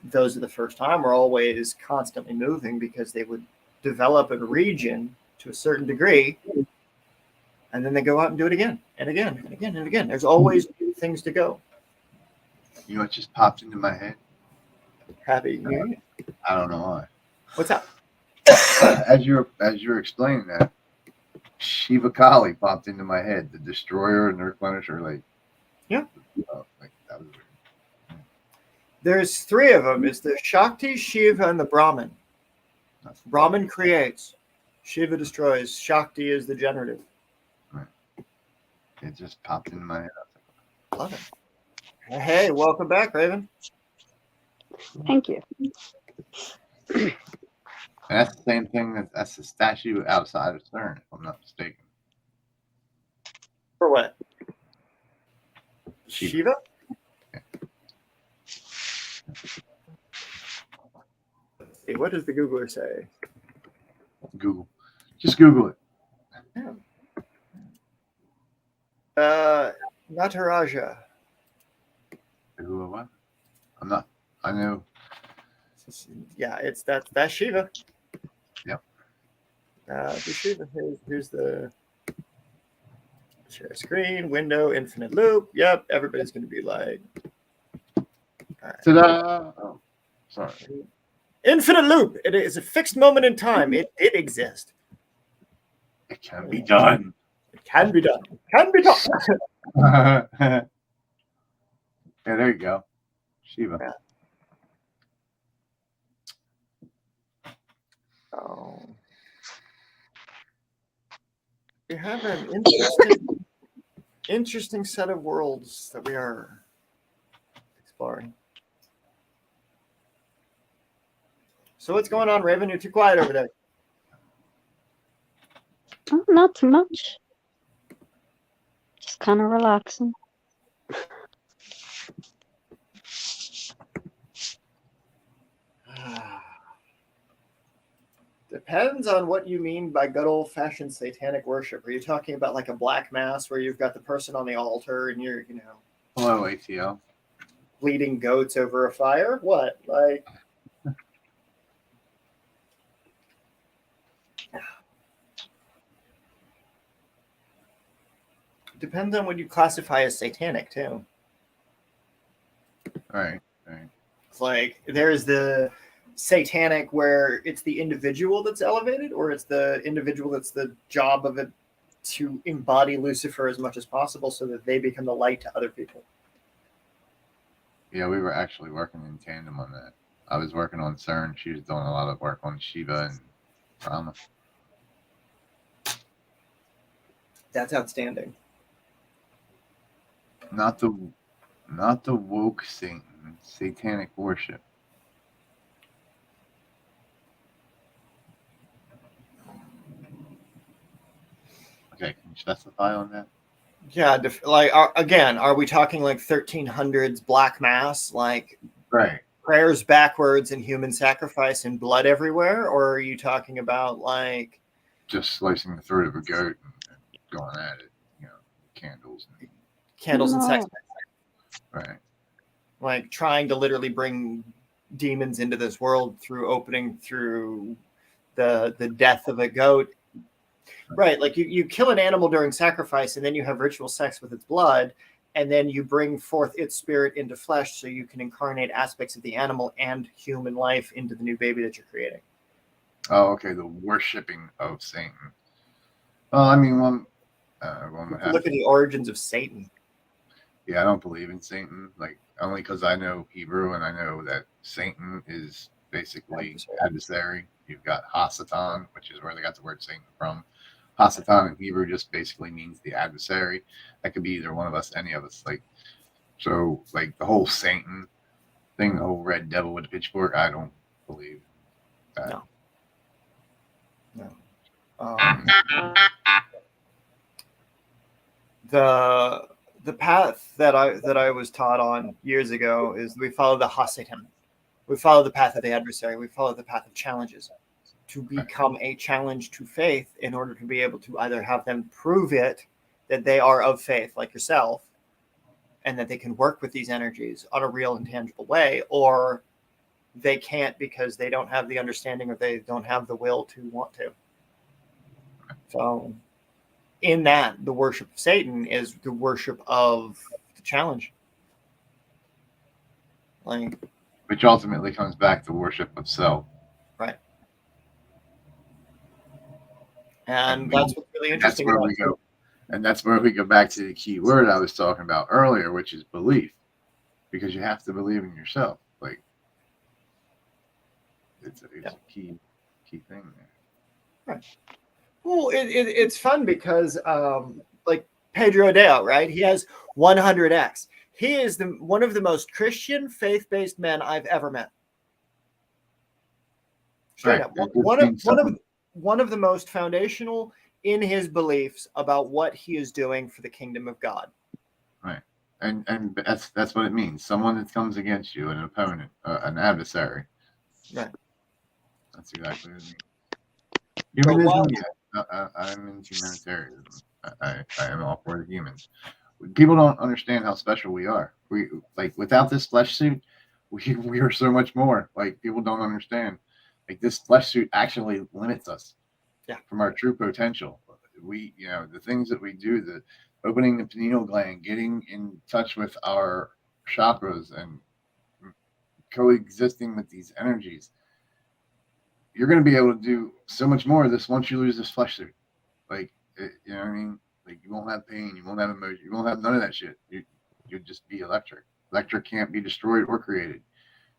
those at the first time were always constantly moving, because they would develop a region to a certain degree, and then they go out and do it again and again and again and again. There's always new things to go. You know what just popped into my head? Happy New Year. I don't know why. What's up? As you're explaining that, Shiva Kali popped into my head, the destroyer and the replenisher. Like, yeah, like that was weird. There's three of them. It's the Shakti, Shiva, and the Brahman. Brahman creates, Shiva destroys, Shakti is the generative. Right. It just popped into my head. Love it. Hey, welcome back, Raven. Thank you. And that's the same thing. That's the statue outside of CERN, if I'm not mistaken. For what? Shiva? Yeah. Hey, what does the Googler say? Google. Just Google it. Yeah. Nataraja. Google what? I'm not. I know. Yeah, that's Shiva. Yep. The Shiva. Here's the share screen, window, infinite loop. Yep, everybody's going to be like, all right. Ta-da! Oh, sorry. Infinite loop. It is a fixed moment in time. It did exist. It can be done. It can be done. It can be done. Yeah, there you go. Shiva. Yeah. Oh. We have an interesting set of worlds that we are exploring. So what's going on, Raven? You're too quiet over there. Oh, not too much. Just kind of relaxing. Depends on what you mean by good old-fashioned satanic worship. Are you talking about like a black mass where you've got the person on the altar and you're, Hello, ATL. bleeding goats over a fire? What? Like, depends on what you classify as satanic too. Right. It's like there's the satanic where it's the individual that's elevated, or it's the individual that's the job of it to embody Lucifer as much as possible so that they become the light to other people. Yeah, we were actually working in tandem on that. I was working on CERN. She was doing a lot of work on Shiva and Brahma. That's outstanding. Not the woke Satan, satanic worship. Okay, can you specify on that? Yeah, again, are we talking like 1300s black mass, like Right. prayers backwards and human sacrifice and blood everywhere, or are you talking about like Just slicing the throat of a goat and going at it, candles. candles and sex? Right. Like trying to literally bring demons into this world through opening through the death of a goat. Right, like you kill an animal during sacrifice and then you have ritual sex with its blood, and then you bring forth its spirit into flesh so you can incarnate aspects of the animal and human life into the new baby that you're creating. Oh, okay, the worshipping of Satan. Well, I mean, one would have Look at the origins of Satan. Yeah, I don't believe in Satan, like only because I know Hebrew and I know that Satan is basically adversary. You've got Hasatan, which is where they got the word Satan from. Hasatan in Hebrew just basically means the adversary. That could be either one of us, any of us. Like the whole Satan thing, the whole red devil with the pitchfork, I don't believe that. No. The path that I was taught on years ago is we follow the Hasatan. We follow the path of the adversary. We follow the path of challenges to become a challenge to faith in order to be able to either have them prove it that they are of faith, like yourself, and that they can work with these energies on a real and tangible way, or they can't because they don't have the understanding or they don't have the will to want to. So in that, the worship of Satan is the worship of the challenge. Like, which ultimately comes back to worship of self. right. And that's what's really interesting. That's where we go. And that's where we go back to the key word I was talking about earlier, which is belief. Because you have to believe in yourself. Like it's a key thing there. Right. Well, it's fun because like Pedro Deo, right? He has 100x. He is one of the most Christian faith-based men I've ever met. Straight up. One of the most foundational in his beliefs about what he is doing for the kingdom of God. Right. And that's what it means. Someone that comes against you, an opponent, an adversary. Right. That's exactly what it means. Humanism, I'm in humanitarianism. I am all for the humans. People don't understand how special we are. We without this flesh suit, we are so much more. Like people don't understand. Like this flesh suit actually limits us from our true potential. We, the things that we do, the opening the pineal gland, getting in touch with our chakras and coexisting with these energies. You're going to be able to do so much more of this once you lose this flesh suit. Like, you know what I mean? Like, you won't have pain. You won't have emotion. You won't have none of that shit. You'll just be electric, Electric can't be destroyed or created.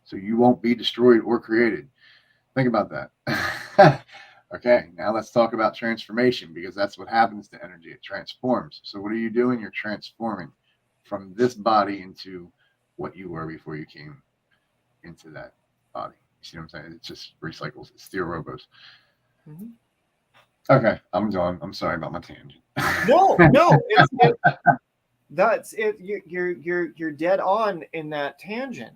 So you won't be destroyed or created. Think about that. Okay, now let's talk about transformation, because that's what happens to energy. It transforms. So what are you doing? You're transforming from this body into what you were before you came into that body. You see what I'm saying? It just recycles. It's theorobos. Mhm. Okay, I'm done. I'm sorry about my tangent. No, that's it. You're dead on in that tangent.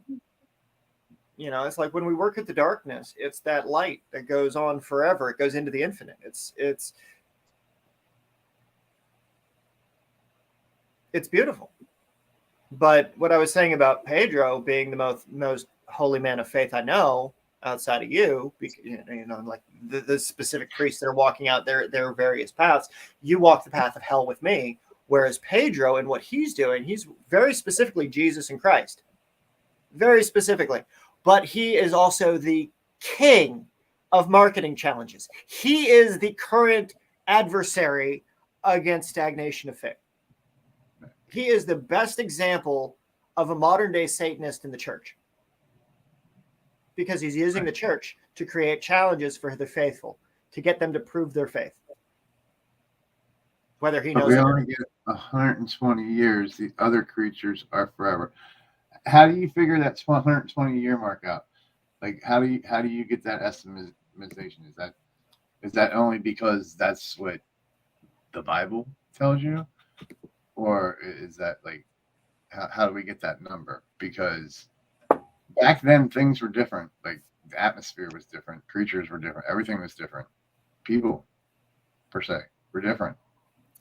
You know, it's like when we work at the darkness, it's that light that goes on forever. It goes into the infinite. It's beautiful. But what I was saying about Pedro being the most holy man of faith I know outside of you, like the specific priests that are walking out their various paths, you walk the path of hell with me. Whereas Pedro and what he's doing, he's very specifically Jesus and Christ, very specifically. But he is also the king of marketing challenges. He is the current adversary against stagnation of faith. He is the best example of a modern day Satanist in the church, because he's using the church to create challenges for the faithful, to get them to prove their faith. Whether he knows we it or only get 120 years. The other creatures are forever. How do you figure that 120 year mark out? Like, how do you get that estimation? Is that only because that's what the Bible tells you, or is that like how do we get that number? Because back then things were different. Like the atmosphere was different, creatures were different, everything was different. People per se were different.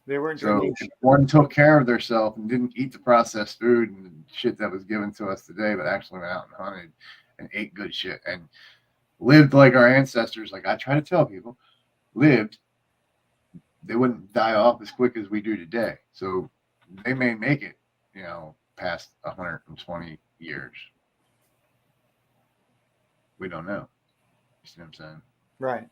they weren't So drinking. if one took care of themselves and didn't eat the processed food and shit that was given to us today, but actually went out and hunted and ate good shit and lived like our ancestors, like I try to tell people, lived, they wouldn't die off as quick as we do today. So they may make it, past 120 years. We don't know. You see what I'm saying? Right.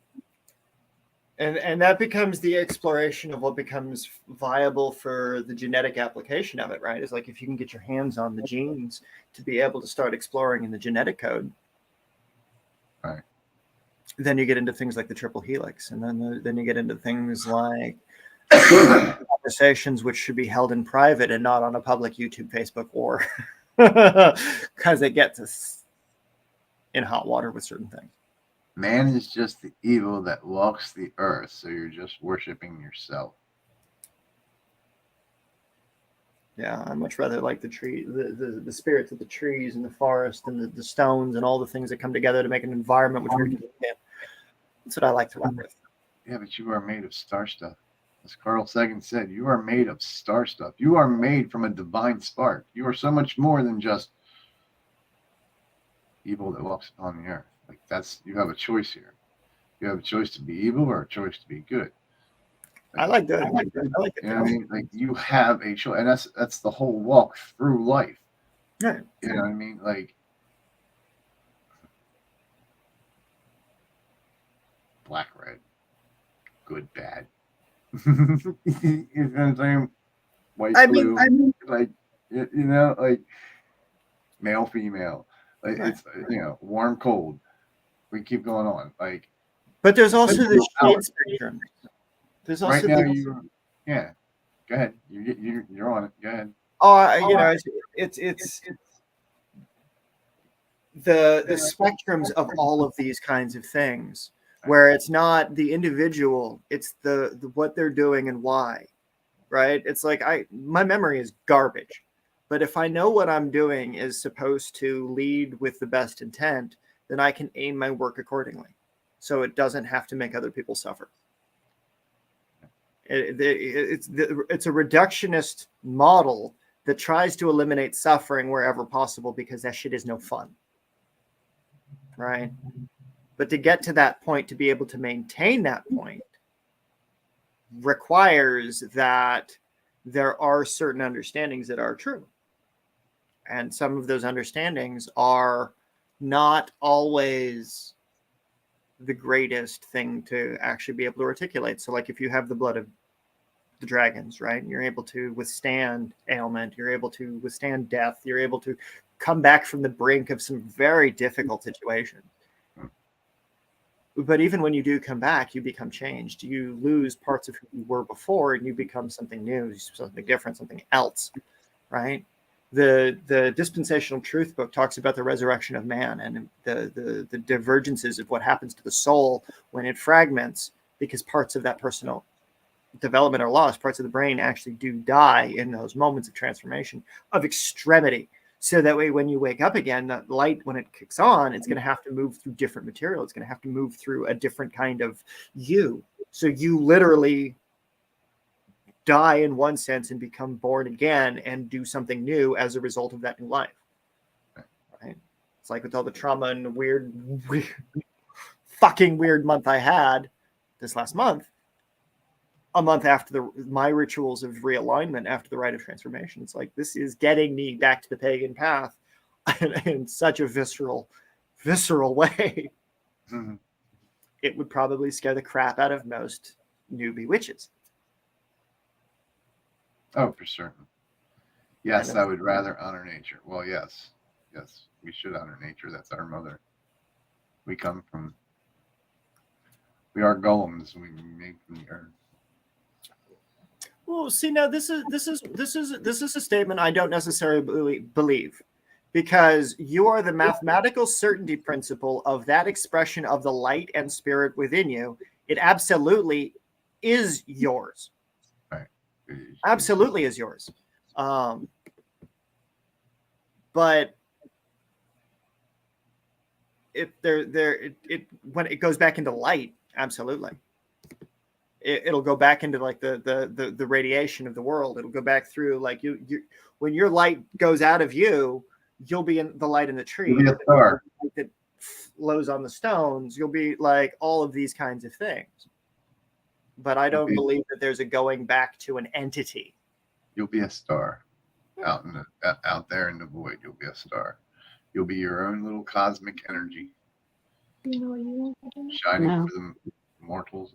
And that becomes the exploration of what becomes viable for the genetic application of it, right? It's like if you can get your hands on the genes to be able to start exploring in the genetic code, right? Then you get into things like the triple helix, and then you get into things like conversations which should be held in private and not on a public YouTube, Facebook, or because it gets us in hot water with certain things. Man is just the evil that walks the earth, so you're just worshiping yourself. Yeah, I much rather like the tree, the spirits of the trees and the forest and the stones and all the things that come together to make an environment which we can live in. That's what I like to rock with. Yeah, but you are made of star stuff. As Carl Sagan said, you are made of star stuff. You are made from a divine spark. You are so much more than just evil that walks upon the earth. Like you have a choice here. You have a choice to be evil or a choice to be good. I like that. I like it. You know what I mean? Like you have a choice, and that's the whole walk through life. Yeah. You know what I mean? Like black, red, good, bad. You know what I'm saying? White, blue. Like like male, female. Like Right. it's warm, cold. We keep going on. Like, but there's also the shade spectrum. There's also right now yeah. Go ahead. You're on it. Go ahead. It's the spectrums of all of these kinds of things, where it's not the individual, it's the what they're doing and why, right? It's like my memory is garbage, but if I know what I'm doing is supposed to lead with the best intent, then I can aim my work accordingly, so it doesn't have to make other people suffer. It's a reductionist model that tries to eliminate suffering wherever possible, because that shit is no fun. Right? But to get to that point, to be able to maintain that point, requires that there are certain understandings that are true. And some of those understandings are not always the greatest thing to actually be able to articulate. So like if you have the blood of the dragons, right? You're able to withstand ailment. You're able to withstand death. You're able to come back from the brink of some very difficult situations. But even when you do come back, you become changed. You lose parts of who you were before, and you become something new, something different, something else, right? The dispensational truth book talks about the resurrection of man and the divergences of what happens to the soul when it fragments, because parts of that personal development are lost. Parts of the brain actually do die in those moments of transformation, of extremity. So that way, when you wake up again, that light, when it kicks on, it's going to have to move through different material. It's going to have to move through a different kind of you. So you literally die in one sense and become born again and do something new as a result of that new life. Right? It's like with all the trauma and weird fucking weird month I had this last month. A month after my rituals of realignment, after the rite of transformation, it's like, this is getting me back to the pagan path in such a visceral way. Mm-hmm. It would probably scare the crap out of most newbie witches. Oh, for certain. Yes, I would rather honor nature. Well, yes, we should honor nature. That's our mother. We are golems. We make from the earth. Well, see, now this is a statement I don't necessarily believe, because you are the mathematical certainty principle of that expression of the light and spirit within you. It absolutely is yours. Right. Absolutely is yours. But if when it goes back into light, absolutely. It'll go back into like the radiation of the world. It'll go back through, like you when your light goes out of you, you'll be in the light in the tree. You'll be a star that flows on the stones. You'll be like all of these kinds of things. But I don't believe that there's a going back to an entity. You'll be a star out there in the void. You'll be a star. You'll be your own little cosmic energy, shining for the mortals.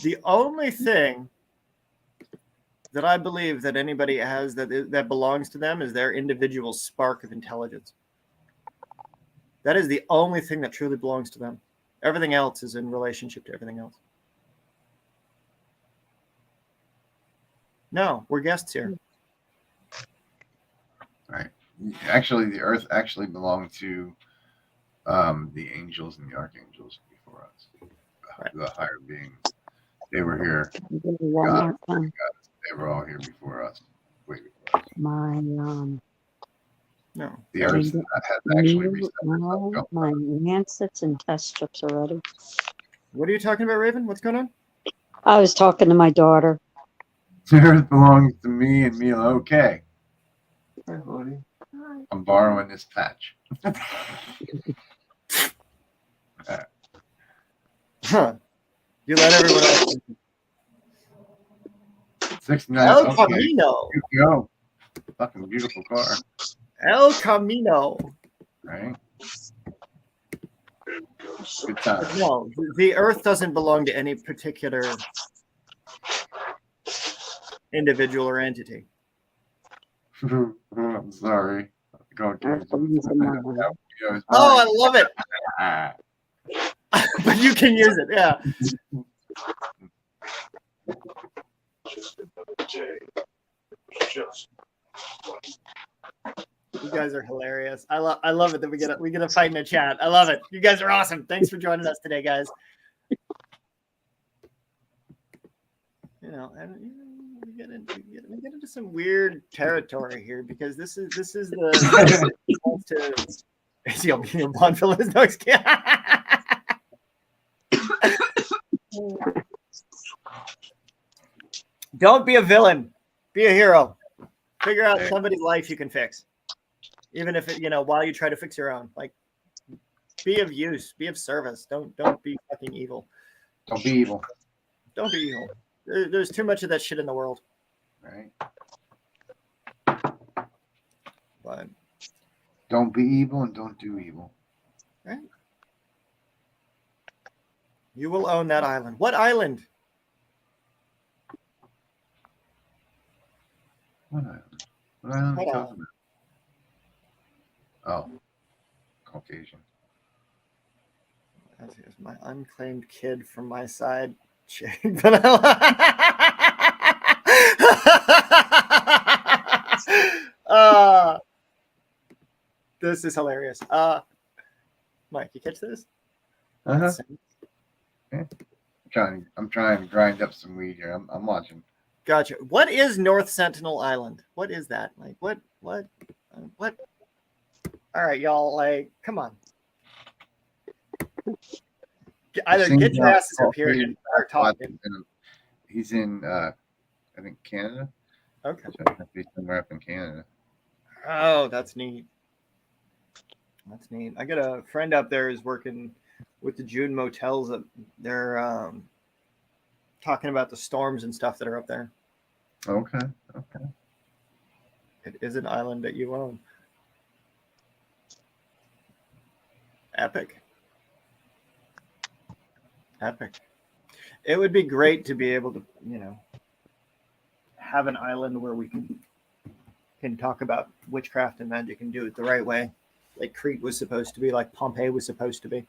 The only thing that I believe that anybody has that belongs to them is their individual spark of intelligence. That is the only thing that truly belongs to them. Everything else is in relationship to everything else. No, we're guests here. Right. Actually, the earth actually belonged to the angels and the archangels before us. Right. The higher beings. They were here. God, they were all here before us. Wait. my No. The earth has actually reset itself. my lancets and test strips already. What are you talking about, Raven? What's going on? I was talking to my daughter. The earth belongs to me and Mila. Okay. Hi, buddy. I'm borrowing this patch. Huh. You let everyone else. 69. El Okay. Camino. Good go. Fucking beautiful car. El Camino. Right? Good time. No, the earth doesn't belong to any particular individual or entity. I'm sorry. Earth belongs to my mom. Oh, I love it. But you can use it, yeah. You guys are hilarious. I love it that we get a fight in the chat. I love it. You guys are awesome. Thanks for joining us today, guys. You know, and we get into some weird territory here, because this is the is he being blonde for his nose? Don't be a villain. Be a hero. Figure out somebody's life you can fix, even if it, while you try to fix your own. Like, be of use. Be of service. Don't be fucking evil. Don't be evil. Don't be evil. There's too much of that shit in the world. Right. But don't be evil and don't do evil. Right. You will own that island. What island? What island? What island are we Hold on. talking about? Oh, Caucasian. Here's my unclaimed kid from my side. But this is hilarious. Mike, you catch this? Uh-huh. I'm trying to grind up some weed here. I'm watching. Gotcha. What is North Sentinel Island? What is that? Like what? All right, y'all. Like, come on. Either get your asses up here and start talking. He's in, I think, Canada. Okay. So it must be somewhere up in Canada. Oh, that's neat. That's neat. I got a friend up there who's working with the June motels. They're talking about the storms and stuff that are up there. Okay. It is an island that you own. Epic. It would be great to be able to, have an island where we can talk about witchcraft and magic and do it the right way, like Crete was supposed to be, like Pompeii was supposed to be.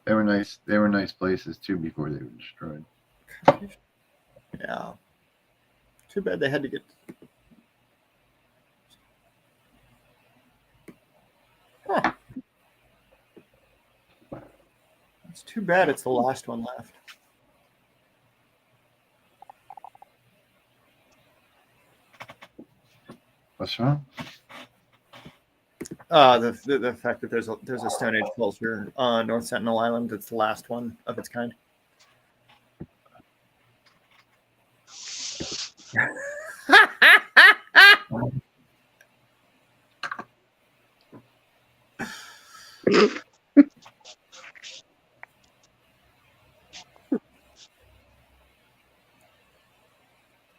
They were nice. They were nice places too before they were destroyed. Yeah. Too bad they had to get. Huh. It's too bad it's the last one left. What's wrong? The fact that there's a Stone Age culture on North Sentinel Island. It's the last one of its kind.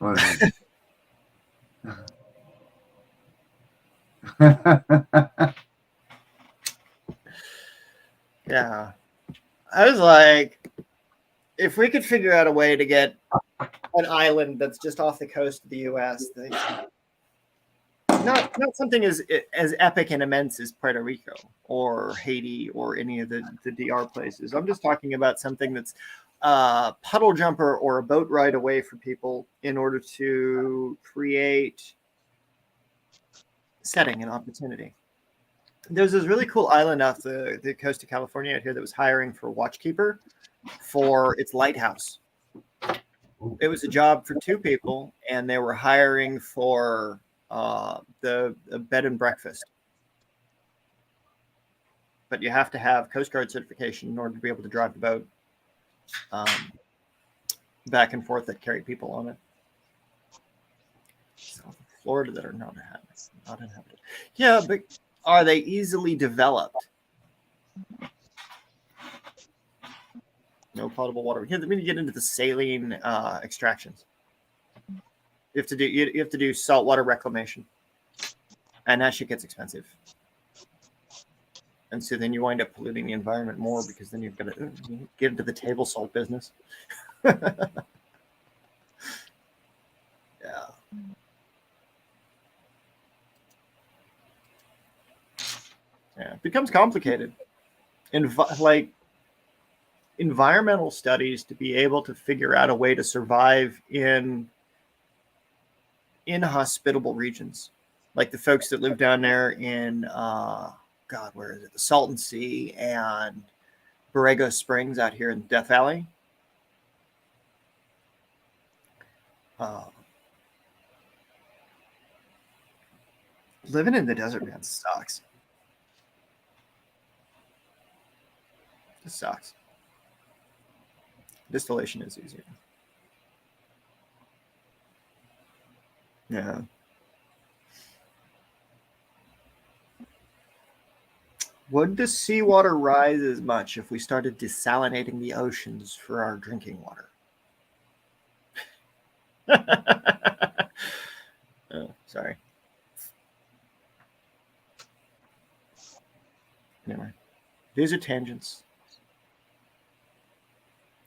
What is it? Yeah. I was like, if we could figure out a way to get an island that's just off the coast of the U.S., not something as epic and immense as Puerto Rico or Haiti or any of the DR places. I'm just talking about something that's a puddle jumper or a boat ride away for people in order to create setting and opportunity. There's this really cool island off the coast of California out here that was hiring for a watchkeeper for its lighthouse. It was a job for two people, and they were hiring for the bed and breakfast. But you have to have Coast Guard certification in order to be able to drive the boat back and forth that carry people on it. South of Florida that are not inhabited. Yeah, but are they easily developed? No potable water. When you get into the saline extractions, you have to do saltwater reclamation, and that shit gets expensive. And so then you wind up polluting the environment more because then you've got to get into the table salt business. Yeah. Yeah, it becomes complicated. Like environmental studies to be able to figure out a way to survive in inhospitable regions, like the folks that live down there in God, where is it? The Salton Sea and Borrego Springs out here in Death Valley. Living in the desert, man, sucks. It sucks. Distillation is easier. Yeah. Would the seawater rise as much if we started desalinating the oceans for our drinking water? Oh, sorry. Anyway, these are tangents.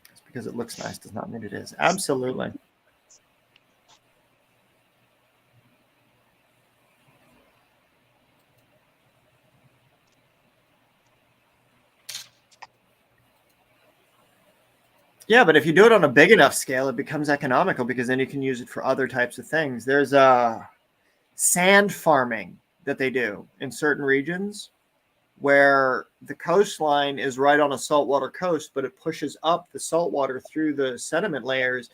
Just because it looks nice does not mean it is. Absolutely. Yeah, but if you do it on a big enough scale, it becomes economical because then you can use it for other types of things. There's sand farming that they do in certain regions where the coastline is right on a saltwater coast, but it pushes up the saltwater through the sediment layers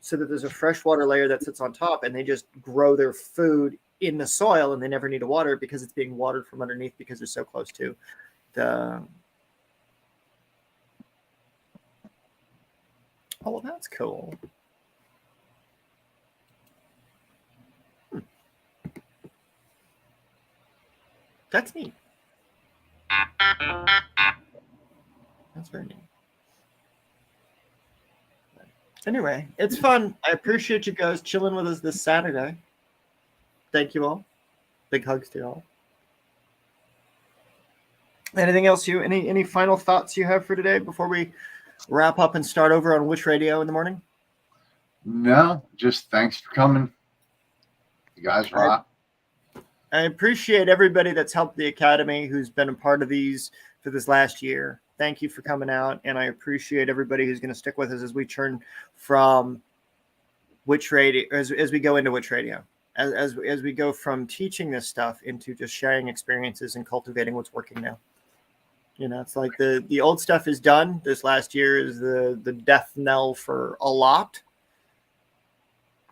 so that there's a freshwater layer that sits on top, and they just grow their food in the soil and they never need to water it because it's being watered from underneath because they're so close to the. Oh, well, that's cool. That's neat. That's very neat. Anyway, it's fun. I appreciate you guys chilling with us this Saturday. Thank you all. Big hugs to you all. Anything else any final thoughts you have for today before we wrap up and start over on Witch Radio in the morning? No, just thanks for coming. You guys rock. I appreciate everybody that's helped the Academy, who's been a part of these for this last year. Thank you for coming out, and I appreciate everybody who's going to stick with us as we turn from Witch Radio, as we go into Witch Radio, as we go from teaching this stuff into just sharing experiences and cultivating what's working now. You know, it's like the old stuff is done. This last year is the death knell for a lot.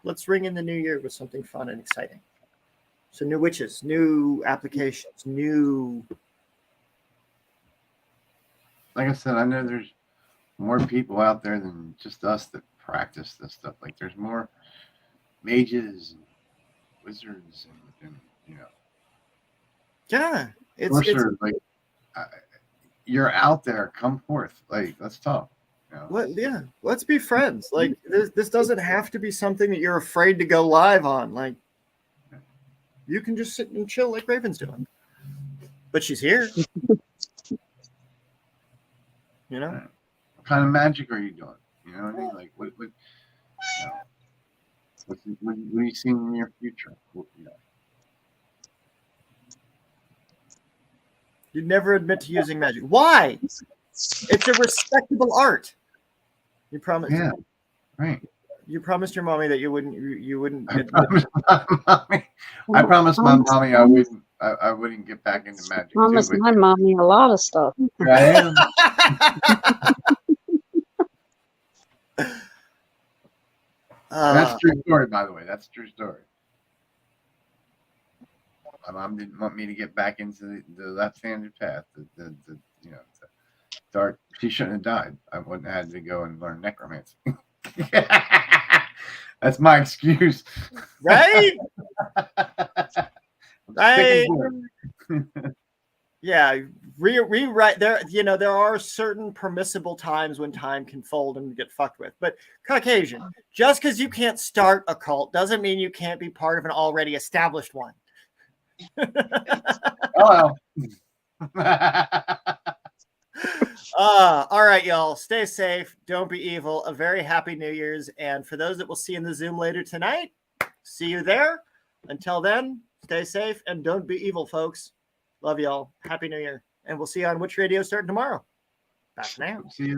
Let's ring in the new year with something fun and exciting. So new witches, new applications, new. Like I said, I know there's more people out there than just us that practice this stuff. Like there's more mages and wizards and you know. Yeah, it's like you're out there. Come forth. Like let's talk. You know? Let's be friends. Like this doesn't have to be something that you're afraid to go live on. Like you can just sit and chill like Raven's doing. But she's here. You know? What kind of magic are you doing? You know what I mean? Like what you know, what are you seeing in your future? You know? You'd never admit to using magic. Why? It's a respectable art. You promised. Yeah, right. You promised your mommy that you wouldn't. I promised my mommy I wouldn't get back into magic. Promised my mommy a lot of stuff. Right? That's true story, by the way. That's a true story. My mom didn't want me to get back into the left-handed path. The you know, the dark. She shouldn't have died. I wouldn't have had to go and learn necromancy. That's my excuse. Right? Right. Yeah, rewrite there. You know, there are certain permissible times when time can fold and get fucked with. But Caucasian, just because you can't start a cult doesn't mean you can't be part of an already established one. Oh all right, y'all. Stay safe. Don't be evil. A very happy New Year's. And for those that will see in the Zoom later tonight, see you there. Until then, stay safe and don't be evil, folks. Love y'all. Happy New Year. And we'll see you on Witch Radio starting tomorrow. Bye for now. See you then.